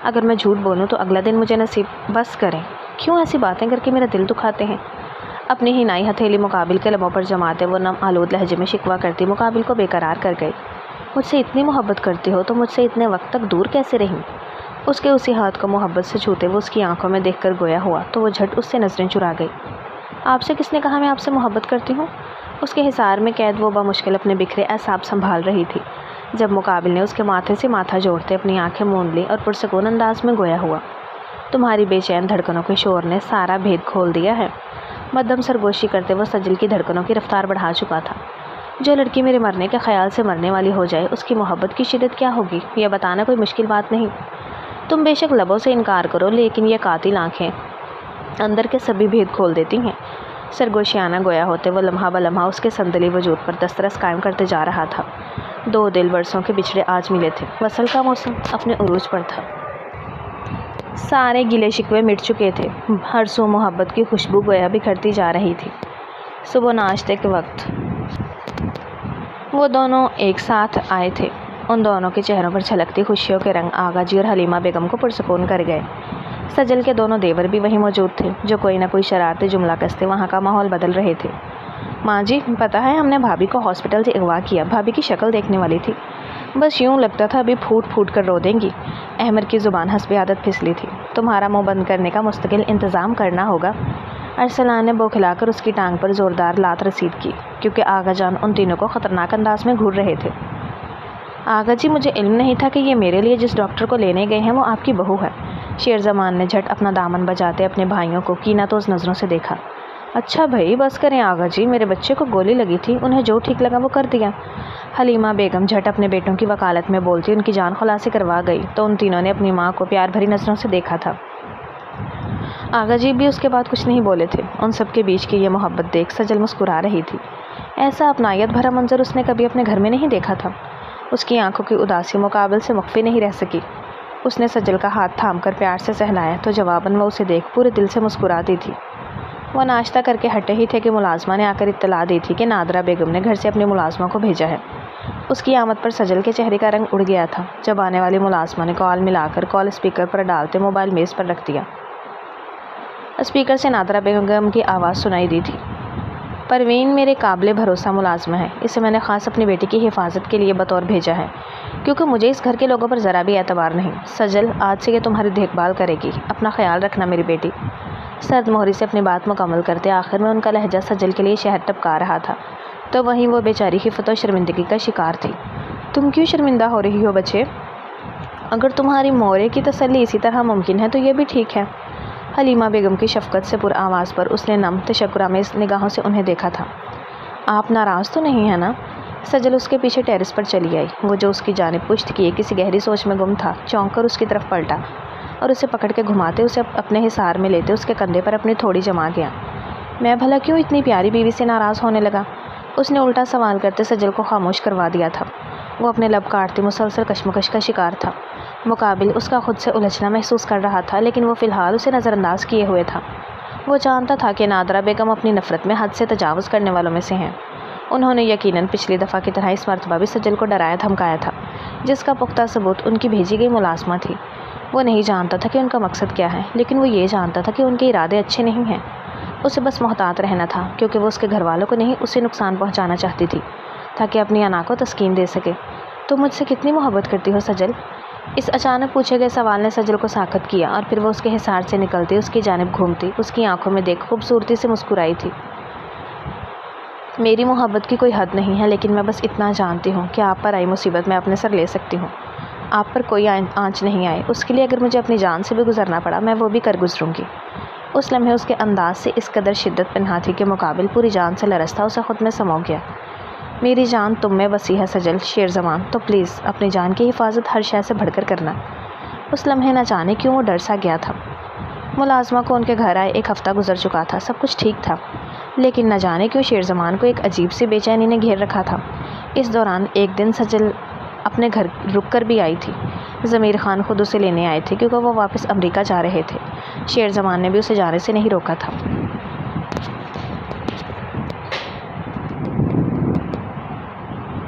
اگر میں جھوٹ بولوں تو اگلا دن مجھے نصیب۔ بس کریں، کیوں ایسی باتیں کر کے میرا دل دکھاتے ہیں؟ اپنی ہی نائی ہتھیلی مقابل کے لبوں پر جماتے وہ نم آلود لہجے میں شکوہ کرتی مقابل کو بے قرار کر گئی۔ مجھ سے اتنی محبت کرتی ہو تو مجھ سے اتنے وقت تک دور کیسے رہیں؟ اس کے اسی ہاتھ کو محبت سے چھوتے وہ اس کی آنکھوں میں دیکھ کر گویا ہوا تو وہ جھٹ اس سے نظریں چرا گئی۔ آپ سے کس نے کہا میں آپ سے محبت کرتی ہوں؟ اس کے حصار میں قید وہ بمشکل اپنے بکھرے اعصاب سنبھال رہی تھی جب مقابل نے اس کے ماتھے سے ماتھا جوڑتے اپنی آنکھیں موند لی اور پرسکون انداز میں گویا ہوا۔ تمہاری بے چین دھڑکنوں کے شور نے سارا بھید کھول دیا ہے۔ مدھم سرگوشی کرتے وہ سجل کی دھڑکنوں کی رفتار بڑھا چکا تھا۔ جو لڑکی میرے مرنے کے خیال سے مرنے والی ہو جائے اس کی محبت کی شدت کیا ہوگی، یہ بتانا کوئی مشکل بات نہیں۔ تم بے شک لبوں سے انکار کرو، لیکن یہ قاتل آنکھیں اندر کے سبھی بھید کھول دیتی ہیں۔ سرگوشیانہ گویا ہوتے وہ لمحہ بلمحہ اس کے سندلی وجود پر دسترس قائم کرتے جا رہا تھا۔ دو دل برسوں کے بچھڑے آج ملے تھے۔ وصل کا موسم اپنے عروج پر تھا۔ سارے گلے شکوے مٹ چکے تھے۔ ہر سو محبت کی خوشبو گویا بکھرتی جا رہی تھی۔ صبح ناشتے کے وقت وہ دونوں ایک ساتھ آئے تھے۔ ان دونوں کے چہروں پر چھلکتی خوشیوں کے رنگ آغا جی اور حلیمہ بیگم کو پرسکون کر گئے۔ سجل کے دونوں دیور بھی وہیں موجود تھے، جو کوئی نہ کوئی شرارتی جملہ کستے وہاں کا ماحول بدل رہے تھے۔ ماں جی، پتہ ہے ہم نے بھابھی کو ہاسپٹل سے اغوا کیا۔ بھابھی کی شکل دیکھنے والی تھی، بس یوں لگتا تھا ابھی پھوٹ پھوٹ کر رو دیں گی۔ احمد کی زبان حسب عادت پھسلی تھی۔ تمہارا منہ بند کرنے کا مستقل انتظام کرنا ہوگا۔ ارسلان نے بوکھلا کر اس کی ٹانگ پر زوردار لات رسید کی، کیونکہ آغا جان ان تینوں کو خطرناک انداز میں گھور رہے تھے۔ آغا جی، مجھے علم نہیں تھا کہ یہ میرے لیے جس ڈاکٹر کو لینے گئے ہیں وہ آپ کی بہو ہے۔ شیر زمان نے جھٹ اپنا دامن بجاتے اپنے بھائیوں کو کیناتوز نظروں سے دیکھا۔ اچھا بھائی بس کریں آغا جی، میرے بچے کو گولی لگی تھی، انہیں جو ٹھیک لگا وہ کر دیا۔ حلیمہ بیگم جھٹ اپنے بیٹوں کی وکالت میں بولتی ان کی جان خلاصی کروا گئی تو ان تینوں نے اپنی ماں کو پیار بھری نظروں سے دیکھا تھا۔ آغا جی بھی اس کے بعد کچھ نہیں بولے تھے۔ ان سب کے بیچ کی یہ محبت دیکھ سجل مسکرا رہی تھی۔ ایسا اپنائیت بھرا منظر اس نے کبھی اپنے گھر میں نہیں دیکھا تھا۔ اس کی آنکھوں کی اداسی مقابل سے مخفی نہیں رہ سکی۔ اس نے سجل کا ہاتھ تھام کر پیار سے سہلایا تو جواباً وہ اسے دیکھ پورے دل سے مسکراتی تھی۔ وہ ناشتہ کر کے ہٹے ہی تھے کہ ملازمہ نے آ کر اطلاع دی تھی کہ نادرہ بیگم نے گھر سے اپنے ملازموں کو بھیجا ہے۔ اس کی آمد پر سجل کے چہرے کا رنگ اڑ گیا تھا۔ جب آنے والی ملازمہ نے کال ملا کر کال اسپیکر پر ڈالتے موبائل میز پر رکھ دیا۔ اسپیکر سے نادرہ بیگم کی آواز سنائی دی تھی۔ پروین میرے قابل بھروسہ ملازمہ ہے، اسے میں نے خاص اپنی بیٹی کی حفاظت کے لیے بطور بھیجا ہے، کیونکہ مجھے اس گھر کے لوگوں پر ذرا بھی اعتبار نہیں۔ سجل، آج سے یہ تمہاری دیکھ بھال کرے گی، اپنا خیال رکھنا میری بیٹی۔ سرد مہری سے اپنی بات مکمل کرتے آخر میں ان کا لہجہ سجل کے لیے شہد ٹپکا رہا تھا، تو وہیں وہ بیچاری خفت و شرمندگی کا شکار تھی۔ تم کیوں شرمندہ ہو رہی ہو بچے؟ اگر تمہاری مورے کی تسلی اسی طرح ممکن ہے تو یہ بھی ٹھیک ہے۔ حلیمہ بیگم کی شفقت سے پر آواز پر اس نے نم تشکرآمیز نگاہوں سے انہیں دیکھا تھا۔ آپ ناراض تو نہیں ہیں نا؟ سجل اس کے پیچھے ٹیرس پر چلی آئی۔ وہ جو اس کی جانب پشت کیے کسی گہری سوچ میں گم تھا، چونک کر اس کی طرف پلٹا اور اسے پکڑ کے گھماتے اسے اپنے حصار میں لیتے اس کے کندھے پر اپنی تھوڑی جما گیا۔ میں بھلا کیوں اتنی پیاری بیوی سے ناراض ہونے لگا؟ اس نے الٹا سوال کرتے سجل کو خاموش کروا دیا تھا۔ وہ اپنے لب کاٹتے مسلسل کشمکش کا شکار تھا۔ مقابل اس کا خود سے الجھنا محسوس کر رہا تھا، لیکن وہ فی الحال اسے نظر انداز کیے ہوئے تھا۔ وہ جانتا تھا کہ نادرہ بیگم اپنی نفرت میں حد سے تجاوز کرنے والوں میں سے ہیں۔ انہوں نے یقیناً پچھلی دفعہ کی طرح اس مرتبہ بھی سجل کو ڈرایا دھمکایا تھا، جس کا پختہ ثبوت ان کی بھیجی گئی ملازمہ تھی۔ وہ نہیں جانتا تھا کہ ان کا مقصد کیا ہے، لیکن وہ یہ جانتا تھا کہ ان کے ارادے اچھے نہیں ہیں۔ اسے بس محتاط رہنا تھا، کیونکہ وہ اس کے گھر والوں کو نہیں اسے نقصان پہنچانا چاہتی تھی، تاکہ اپنی انا کو تسکین دے سکے۔ تم مجھ سے کتنی محبت کرتی ہو سجل؟ اس اچانک پوچھے گئے سوال نے سجل کو ساخت کیا، اور پھر وہ اس کے حصار سے نکلتی اس کی جانب گھومتی اس کی آنکھوں میں دیکھ خوبصورتی سے مسکرائی تھی۔ میری محبت کی کوئی حد نہیں ہے، لیکن میں بس اتنا جانتی ہوں کہ آپ پر آئی مصیبت میں اپنے سر لے سکتی ہوں۔ آپ پر کوئی آنچ نہیں آئے، اس کے لیے اگر مجھے اپنی جان سے بھی گزرنا پڑا میں وہ بھی کر گزروں گی۔ اس لمحے اس کے انداز سے اس قدر شدت پنہا تھی کہ مقابل پوری جان سے لرزتا اسے خود میں سمو گیا۔ میری جان تم میں وسیع ہے سجل شیر زمان، تو پلیز اپنی جان کی حفاظت ہر شے سے بڑھ کر کرنا۔ اس لمحے نہ جانے کیوں وہ ڈر سا گیا تھا۔ ملازمہ کو ان کے گھر آئے 1 ہفتہ گزر چکا تھا، سب کچھ ٹھیک تھا، لیکن نہ جانے کیوں شیر زمان کو ایک عجیب سی بے چینی نے گھیر رکھا تھا۔ اس دوران ایک دن سجل اپنے گھر رک کر بھی آئی تھی۔ ضمیر خان خود اسے لینے آئے تھے، کیونکہ وہ واپس امریکہ جا رہے تھے۔ شیر زمان نے بھی اسے جانے سے نہیں روکا تھا،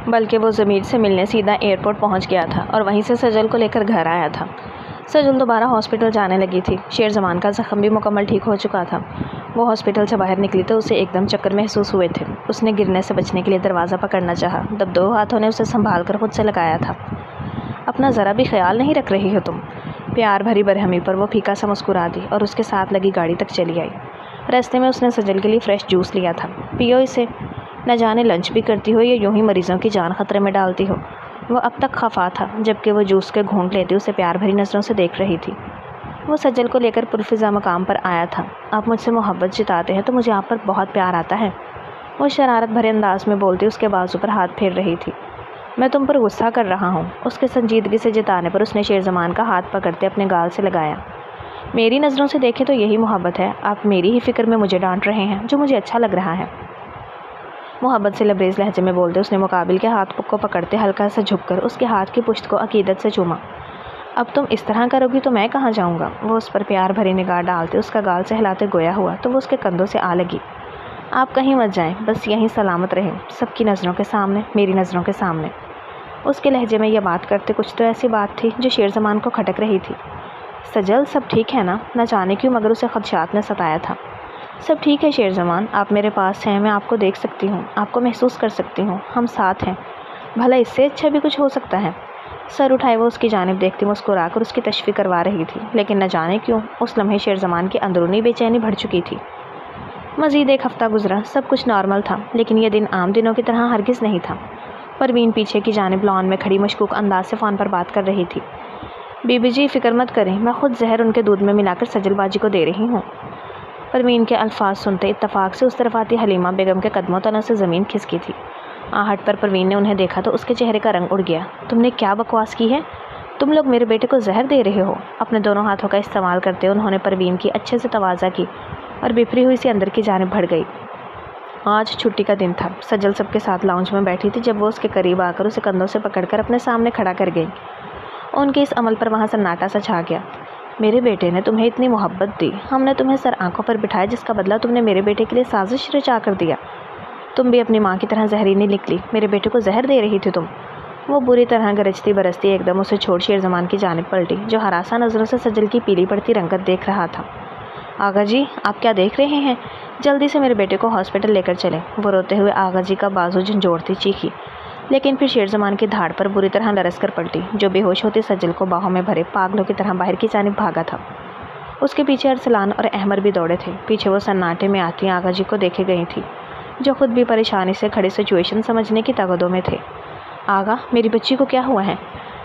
بلکہ وہ ضمیر سے ملنے سیدھا ایئرپورٹ پہنچ گیا تھا اور وہیں سے سجل کو لے کر گھر آیا تھا۔ سجل دوبارہ ہاسپٹل جانے لگی تھی۔ شیر زمان کا زخم بھی مکمل ٹھیک ہو چکا تھا۔ وہ ہاسپٹل سے باہر نکلی تو اسے ایک دم چکر محسوس ہوئے تھے۔ اس نے گرنے سے بچنے کے لیے دروازہ پکڑنا چاہا، تب 2 ہاتھوں نے اسے سنبھال کر خود سے لگایا تھا۔ اپنا ذرا بھی خیال نہیں رکھ رہی ہو تم؟ پیار بھری برہمی پر وہ پھیکا سا مسکرا دی اور اس کے ساتھ لگی گاڑی تک چلی آئی۔ راستے میں اس نے سجل کے لیے فریش جوس لیا تھا۔ پیو اسے، نہ جانے لنچ بھی کرتی ہو یا یوں ہی مریضوں کی جان خطرے میں ڈالتی ہو۔ وہ اب تک خفا تھا، جبکہ وہ جوس کے گھونٹ لیتی اسے پیار بھری نظروں سے دیکھ رہی تھی۔ وہ سجل کو لے کر پرفضا مقام پر آیا تھا۔ آپ مجھ سے محبت جتاتے ہیں تو مجھے آپ پر بہت پیار آتا ہے، وہ شرارت بھرے انداز میں بولتی اس کے بازو پر ہاتھ پھیر رہی تھی۔ میں تم پر غصہ کر رہا ہوں، اس کے سنجیدگی سے جتانے پر اس نے شیر زمان کا ہاتھ پکڑتے اپنے گال سے لگایا۔ میری نظروں سے دیکھیں تو یہی محبت ہے، آپ میری ہی فکر میں مجھے ڈانٹ رہے ہیں، جو مجھے اچھا لگ رہا ہے، محبت سے لبریز لہجے میں بولتے اس نے مقابل کے ہاتھ کو پکڑتے ہلکا سا جھک کر اس کے ہاتھ کی پشت کو عقیدت سے چوما۔ اب تم اس طرح کرو گی تو میں کہاں جاؤں گا؟ وہ اس پر پیار بھری نگاہ ڈالتے اس کا گال سہلاتے گویا ہوا تو وہ اس کے کندھوں سے آ لگی۔ آپ کہیں مت جائیں، بس یہیں سلامت رہیں، سب کی نظروں کے سامنے، میری نظروں کے سامنے۔ اس کے لہجے میں یہ بات کرتے کچھ تو ایسی بات تھی جو شیر زمان کو کھٹک رہی تھی۔ سجل، سب ٹھیک ہے نا؟ نہ جانے کیوں مگر اسے خدشات نے ستایا تھا۔ سب ٹھیک ہے شیر زمان، آپ میرے پاس ہیں، میں آپ کو دیکھ سکتی ہوں، آپ کو محسوس کر سکتی ہوں، ہم ساتھ ہیں، بھلا اس سے اچھا بھی کچھ ہو سکتا ہے؟ سر اٹھائے وہ اس کی جانب دیکھتی مسکرا کر اس کی تشفیق کروا رہی تھی، لیکن نہ جانے کیوں اس لمحے شیر زمان کی اندرونی بے چینی بڑھ چکی تھی۔ مزید ایک ہفتہ گزرا، سب کچھ نارمل تھا، لیکن یہ دن عام دنوں کی طرح ہرگز نہیں تھا۔ پروین پیچھے کی جانب لان میں کھڑی مشکوک انداز سے فون پر بات کر رہی تھی۔ بی بی جی فکر مت کریں، میں خود زہر ان کے دودھ میں ملا کر سجل باجی کو دے رہی ہوں۔ پروین کے الفاظ سنتے اتفاق سے اس طرف آتی حلیمہ بیگم کے قدموں تنوں سے زمین کھسکی تھی۔ آہٹ پر پروین نے انہیں دیکھا تو اس کے چہرے کا رنگ اڑ گیا۔ تم نے کیا بکواس کی ہے؟ تم لوگ میرے بیٹے کو زہر دے رہے ہو؟ اپنے دونوں ہاتھوں کا استعمال کرتے انہوں نے پروین کی اچھے سے تواضع کی اور بپھری ہوئی سی اندر کی جانب بڑھ گئی۔ آج چھٹی کا دن تھا، سجل سب کے ساتھ لاؤنج میں بیٹھی تھی جب وہ اس کے قریب آ کر اسے کندھوں سے پکڑ کر اپنے سامنے کھڑا کر گئی۔ ان کے اس عمل پر وہاں سناٹا سا چھا گیا۔ میرے بیٹے نے تمہیں اتنی محبت دی، ہم نے تمہیں سر آنکھوں پر بٹھایا، جس کا بدلہ تم نے میرے بیٹے کے لیے سازش رچا کر دیا۔ تم بھی اپنی ماں کی طرح زہرینی نکلی، میرے بیٹے کو زہر دے رہی تھی تم۔ وہ بری طرح گرجتی برستی ایک دم اسے چھوڑ شیر زمان کی جانب پلٹی، جو ہراساں نظروں سے سجل کی پیلی پڑتی رنگت دیکھ رہا تھا۔ آغا جی، آپ کیا دیکھ رہے ہیں؟ جلدی سے میرے بیٹے کو ہاسپٹل لے کر چلیں، وہ روتے ہوئے آغا جی کا بازو جھنجھوڑتی چیخی، لیکن پھر شیر زمان کی دھاڑ پر بری طرح لرز کر پلٹی، جو بے ہوش ہوتی سجل کو باہوں میں بھرے پاگلوں کی طرح باہر کی جانب بھاگا تھا۔ اس کے پیچھے ارسلان اور احمر بھی دوڑے تھے۔ پیچھے وہ سناٹے میں آتی آغا جی کو دیکھے گئی تھی، جو خود بھی پریشانی سے کھڑی سچویشن سمجھنے کی تگدوں میں تھے۔ آغا، میری بچی کو کیا ہوا ہے؟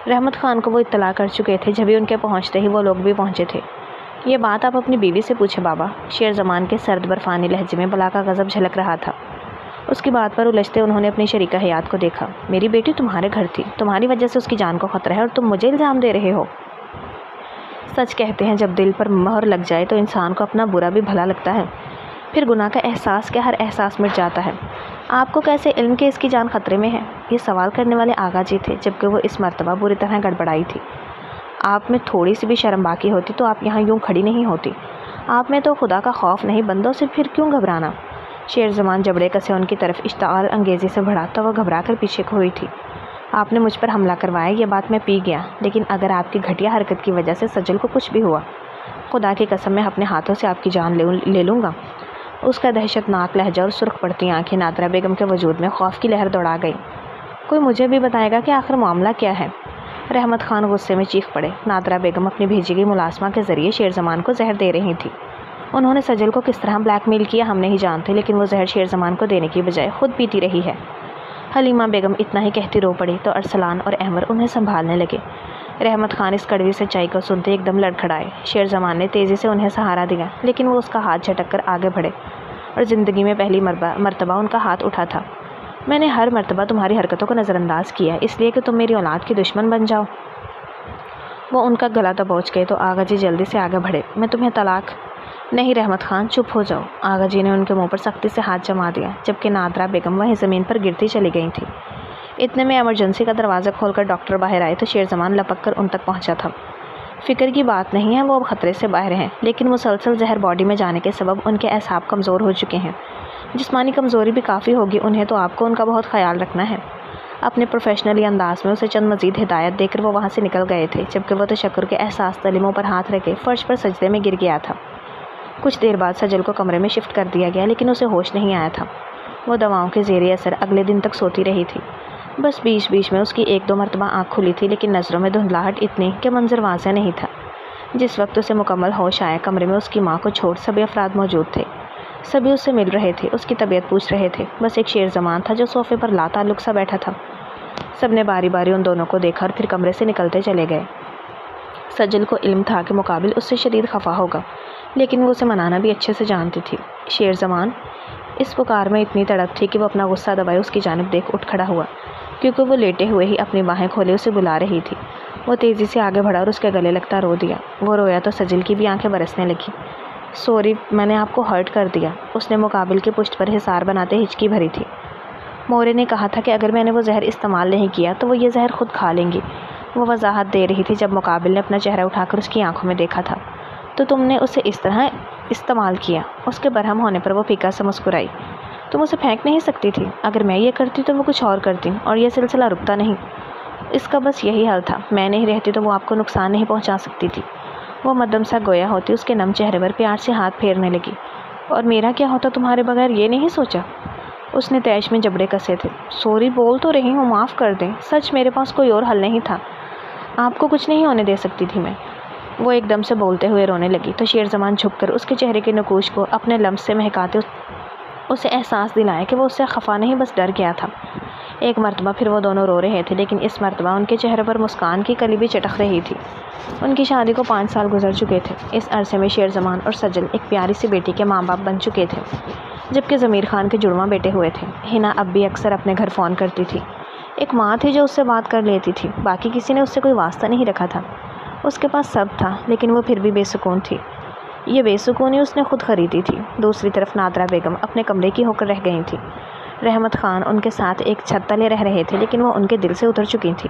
رحمت خان کو وہ اطلاع کر چکے تھے، جبھی ان کے پہنچتے ہی وہ لوگ بھی پہنچے تھے۔ یہ بات آپ اپنی بیوی سے پوچھیں بابا، شیر زمان کے سرد برفانی لہجے میں بلا کا غضب جھلک رہا تھا۔ اس کی بات پر الجھتے انہوں نے اپنی شریکہ حیات کو دیکھا۔ میری بیٹی تمہارے گھر تھی، تمہاری وجہ سے اس کی جان کو خطرہ ہے اور تم مجھے الزام دے رہے ہو۔ سچ کہتے ہیں جب دل پر مہر لگ جائے تو انسان کو اپنا برا بھی بھلا لگتا ہے، پھر گناہ کا احساس کیا ہر احساس مٹ جاتا ہے۔ آپ کو کیسے علم کہ اس کی جان خطرے میں ہے؟ یہ سوال کرنے والے آغا جی تھے، جبکہ وہ اس مرتبہ بری طرح گڑبڑائی تھی۔ آپ میں تھوڑی سی بھی شرم باقی ہوتی تو آپ یہاں یوں کھڑی نہیں ہوتی۔ آپ میں تو خدا کا خوف نہیں، بندوں سے پھر کیوں گھبرانا؟ شیر زمان جبڑے کسے ان کی طرف اشتعال انگیزی سے بڑھا تو وہ گھبرا کر پیچھے کو ہوئی تھی۔ آپ نے مجھ پر حملہ کروایا، یہ بات میں پی گیا، لیکن اگر آپ کی گھٹیا حرکت کی وجہ سے سجل کو کچھ بھی ہوا، خدا کی قسم میں اپنے ہاتھوں سے آپ کی جان لے لوں گا۔ اس کا دہشت ناک لہجہ اور سرخ پڑتی آنکھیں نادرہ بیگم کے وجود میں خوف کی لہر دوڑا گئی۔ کوئی مجھے بھی بتائے گا کہ آخر معاملہ کیا ہے؟ رحمت خان غصے میں چیخ پڑے۔ نادرہ بیگم اپنی بھیجی گئی ملازمہ کے ذریعے شیر زمان کو زہر دے رہی تھی۔ انہوں نے سجل کو کس طرح بلیک میل کیا ہم نہیں جانتے، لیکن وہ زہر شیر زمان کو دینے کی بجائے خود پیتی رہی ہے۔ حلیمہ بیگم اتنا ہی کہتی رو پڑی تو ارسلان اور احمر انہیں سنبھالنے لگے۔ رحمت خان اس کڑوی سچائی کو سنتے ایک دم لڑکھڑائے۔ شیر زمان نے تیزی سے انہیں سہارا دیا، لیکن وہ اس کا ہاتھ جھٹک کر آگے بڑھے اور زندگی میں پہلی مرتبہ ان کا ہاتھ اٹھا تھا۔ میں نے ہر مرتبہ تمہاری حرکتوں کو نظر انداز کیا، اس لیے کہ تم میری اولاد کی دشمن بن جاؤ۔ وہ ان کا گلا دبوچ گئے تو آغا جی جلدی سے آگے بڑھے۔ میں تمہیں طلاق نہیں رحمت خان، چپ ہو جاؤ۔ آغا جی نے ان کے منہ پر سختی سے ہاتھ جما دیا، جبکہ نادرہ بیگم وہیں زمین پر گرتی چلی گئی تھی۔ اتنے میں ایمرجنسی کا دروازہ کھول کر ڈاکٹر باہر آئے تو شیر زمان لپک کر ان تک پہنچا تھا۔ فکر کی بات نہیں ہے، وہ اب خطرے سے باہر ہیں، لیکن مسلسل زہر باڈی میں جانے کے سبب ان کے اعصاب کمزور ہو چکے ہیں۔ جسمانی کمزوری بھی کافی ہوگی انہیں، تو آپ کو ان کا بہت خیال رکھنا ہے۔ اپنے پروفیشنلی انداز میں اسے چند مزید ہدایت دے کر وہ وہاں سے نکل گئے تھے، جبکہ وہ تشکر کے احساس تلیموں پر ہاتھ رکھے فرش پر سجدے میں گر گیا تھا۔ کچھ دیر بعد سجل کو کمرے میں شفٹ کر دیا گیا، لیکن اسے ہوش نہیں آیا تھا۔ وہ دواؤں کے زیر اثر اگلے دن تک سوتی رہی تھی۔ بس بیچ بیچ میں اس کی ایک دو مرتبہ آنکھ کھلی تھی، لیکن نظروں میں دھندلاہٹ اتنی کہ منظر واضح نہیں تھا۔ جس وقت اسے مکمل ہوش آیا، کمرے میں اس کی ماں کو چھوڑ سبھی افراد موجود تھے۔ سبھی اس سے مل رہے تھے، اس کی طبیعت پوچھ رہے تھے، بس ایک شیر زمان تھا جو صوفے پر لا تعلق سا بیٹھا تھا۔ سب نے باری باری ان دونوں کو دیکھا اور پھر کمرے سے نکلتے چلے گئے۔ سجل کو علم تھا کہ مقابل اس سے شدید خفا ہوگا، لیکن وہ اسے منانا بھی اچھے سے جانتی تھی۔ شیر زمان اس پکار میں اتنی تڑپ تھی کہ وہ اپنا غصہ دبائے اس کی جانب دیکھ اٹھ کھڑا ہوا، کیونکہ وہ لیٹے ہوئے ہی اپنی باہیں کھولے اسے بلا رہی تھی۔ وہ تیزی سے آگے بڑھا اور اس کے گلے لگتا رو دیا۔ وہ رویا تو سجل کی بھی آنکھیں برسنے لگی۔ سوری، میں نے آپ کو ہرٹ کر دیا، اس نے مقابل کے پشت پر حصار بناتے ہچکی بھری تھی۔ مورے نے کہا تھا کہ اگر میں نے وہ زہر استعمال نہیں کیا تو وہ یہ زہر خود کھا لیں گی، وہ وضاحت دے رہی تھی جب مقابل نے اپنا چہرہ اٹھا کر اس کی آنکھوں میں دیکھا تھا۔ تو تم نے اسے اس طرح استعمال کیا؟ اس کے برہم ہونے پر وہ پھیکا سے مسکرائی۔ تم اسے پھینک نہیں سکتی تھی، اگر میں یہ کرتی تو وہ کچھ اور کرتی اور یہ سلسلہ رکتا نہیں۔ اس کا بس یہی حل تھا، میں نہیں رہتی تو وہ آپ کو نقصان نہیں پہنچا سکتی تھی۔ وہ مدم سا گویا ہوتی اس کے نم چہرے پر پیار سے ہاتھ پھیرنے لگی۔ اور میرا کیا ہوتا تمہارے بغیر، یہ نہیں سوچا؟ اس نے تیش میں جبڑے کسے تھے۔ سوری بول تو رہی ہوں، معاف کر دیں، سچ میرے پاس کوئی اور حل نہیں تھا، آپ کو کچھ نہیں ہونے دے سکتی تھی میں۔ وہ ایک دم سے بولتے ہوئے رونے لگی تو شیر زمان جھک کر اس کے چہرے کے نقوش کو اپنے لمس سے مہکاتے اسے احساس دلایا کہ وہ اس سے خفا نہیں بس ڈر گیا تھا۔ ایک مرتبہ پھر وہ دونوں رو رہے تھے، لیکن اس مرتبہ ان کے چہرے پر مسکان کی کلی بھی چٹک رہی تھی۔ ان کی شادی کو 5 سال گزر چکے تھے۔ اس عرصے میں شیر زمان اور سجل ایک پیاری سی بیٹی کے ماں باپ بن چکے تھے، جبکہ ضمیر خان کے جڑواں بیٹے ہوئے تھے۔ ہنا اب بھی اکثر اپنے گھر فون کرتی تھی۔ ایک ماں تھی جو اس سے بات کر لیتی تھی، باقی کسی نے اس سے کوئی واسطہ نہیں رکھا تھا۔ اس کے پاس سب تھا، لیکن وہ پھر بھی بے سکون تھی۔ یہ بے سکونی اس نے خود خریدی تھی۔ دوسری طرف نادرہ بیگم اپنے کمرے کی ہو کر رہ گئی تھی۔ رحمت خان ان کے ساتھ ایک چھت تلے رہ رہے تھے، لیکن وہ ان کے دل سے اتر چکی تھی۔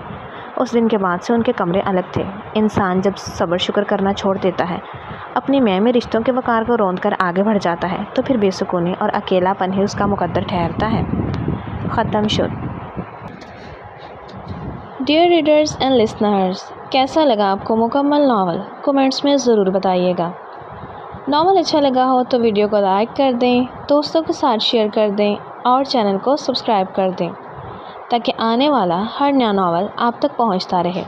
اس دن کے بعد سے ان کے کمرے الگ تھے۔ انسان جب صبر شکر کرنا چھوڑ دیتا ہے، اپنی میں رشتوں کے وقار کو روند کر آگے بڑھ جاتا ہے، تو پھر بے سکونی اور اکیلا پن ہی اس کا مقدر ٹھہرتا ہے۔ ختم شد۔ ڈیئر ریڈرز اینڈ لسنرز، کیسا لگا آپ کو مکمل ناول؟ کومنٹس میں ضرور بتائیے گا۔ ناول اچھا لگا ہو تو ویڈیو کو لائک کر دیں، دوستوں کے ساتھ شیئر کر دیں اور چینل کو سبسکرائب کر دیں تاکہ آنے والا ہر نیا ناول آپ تک پہنچتا رہے۔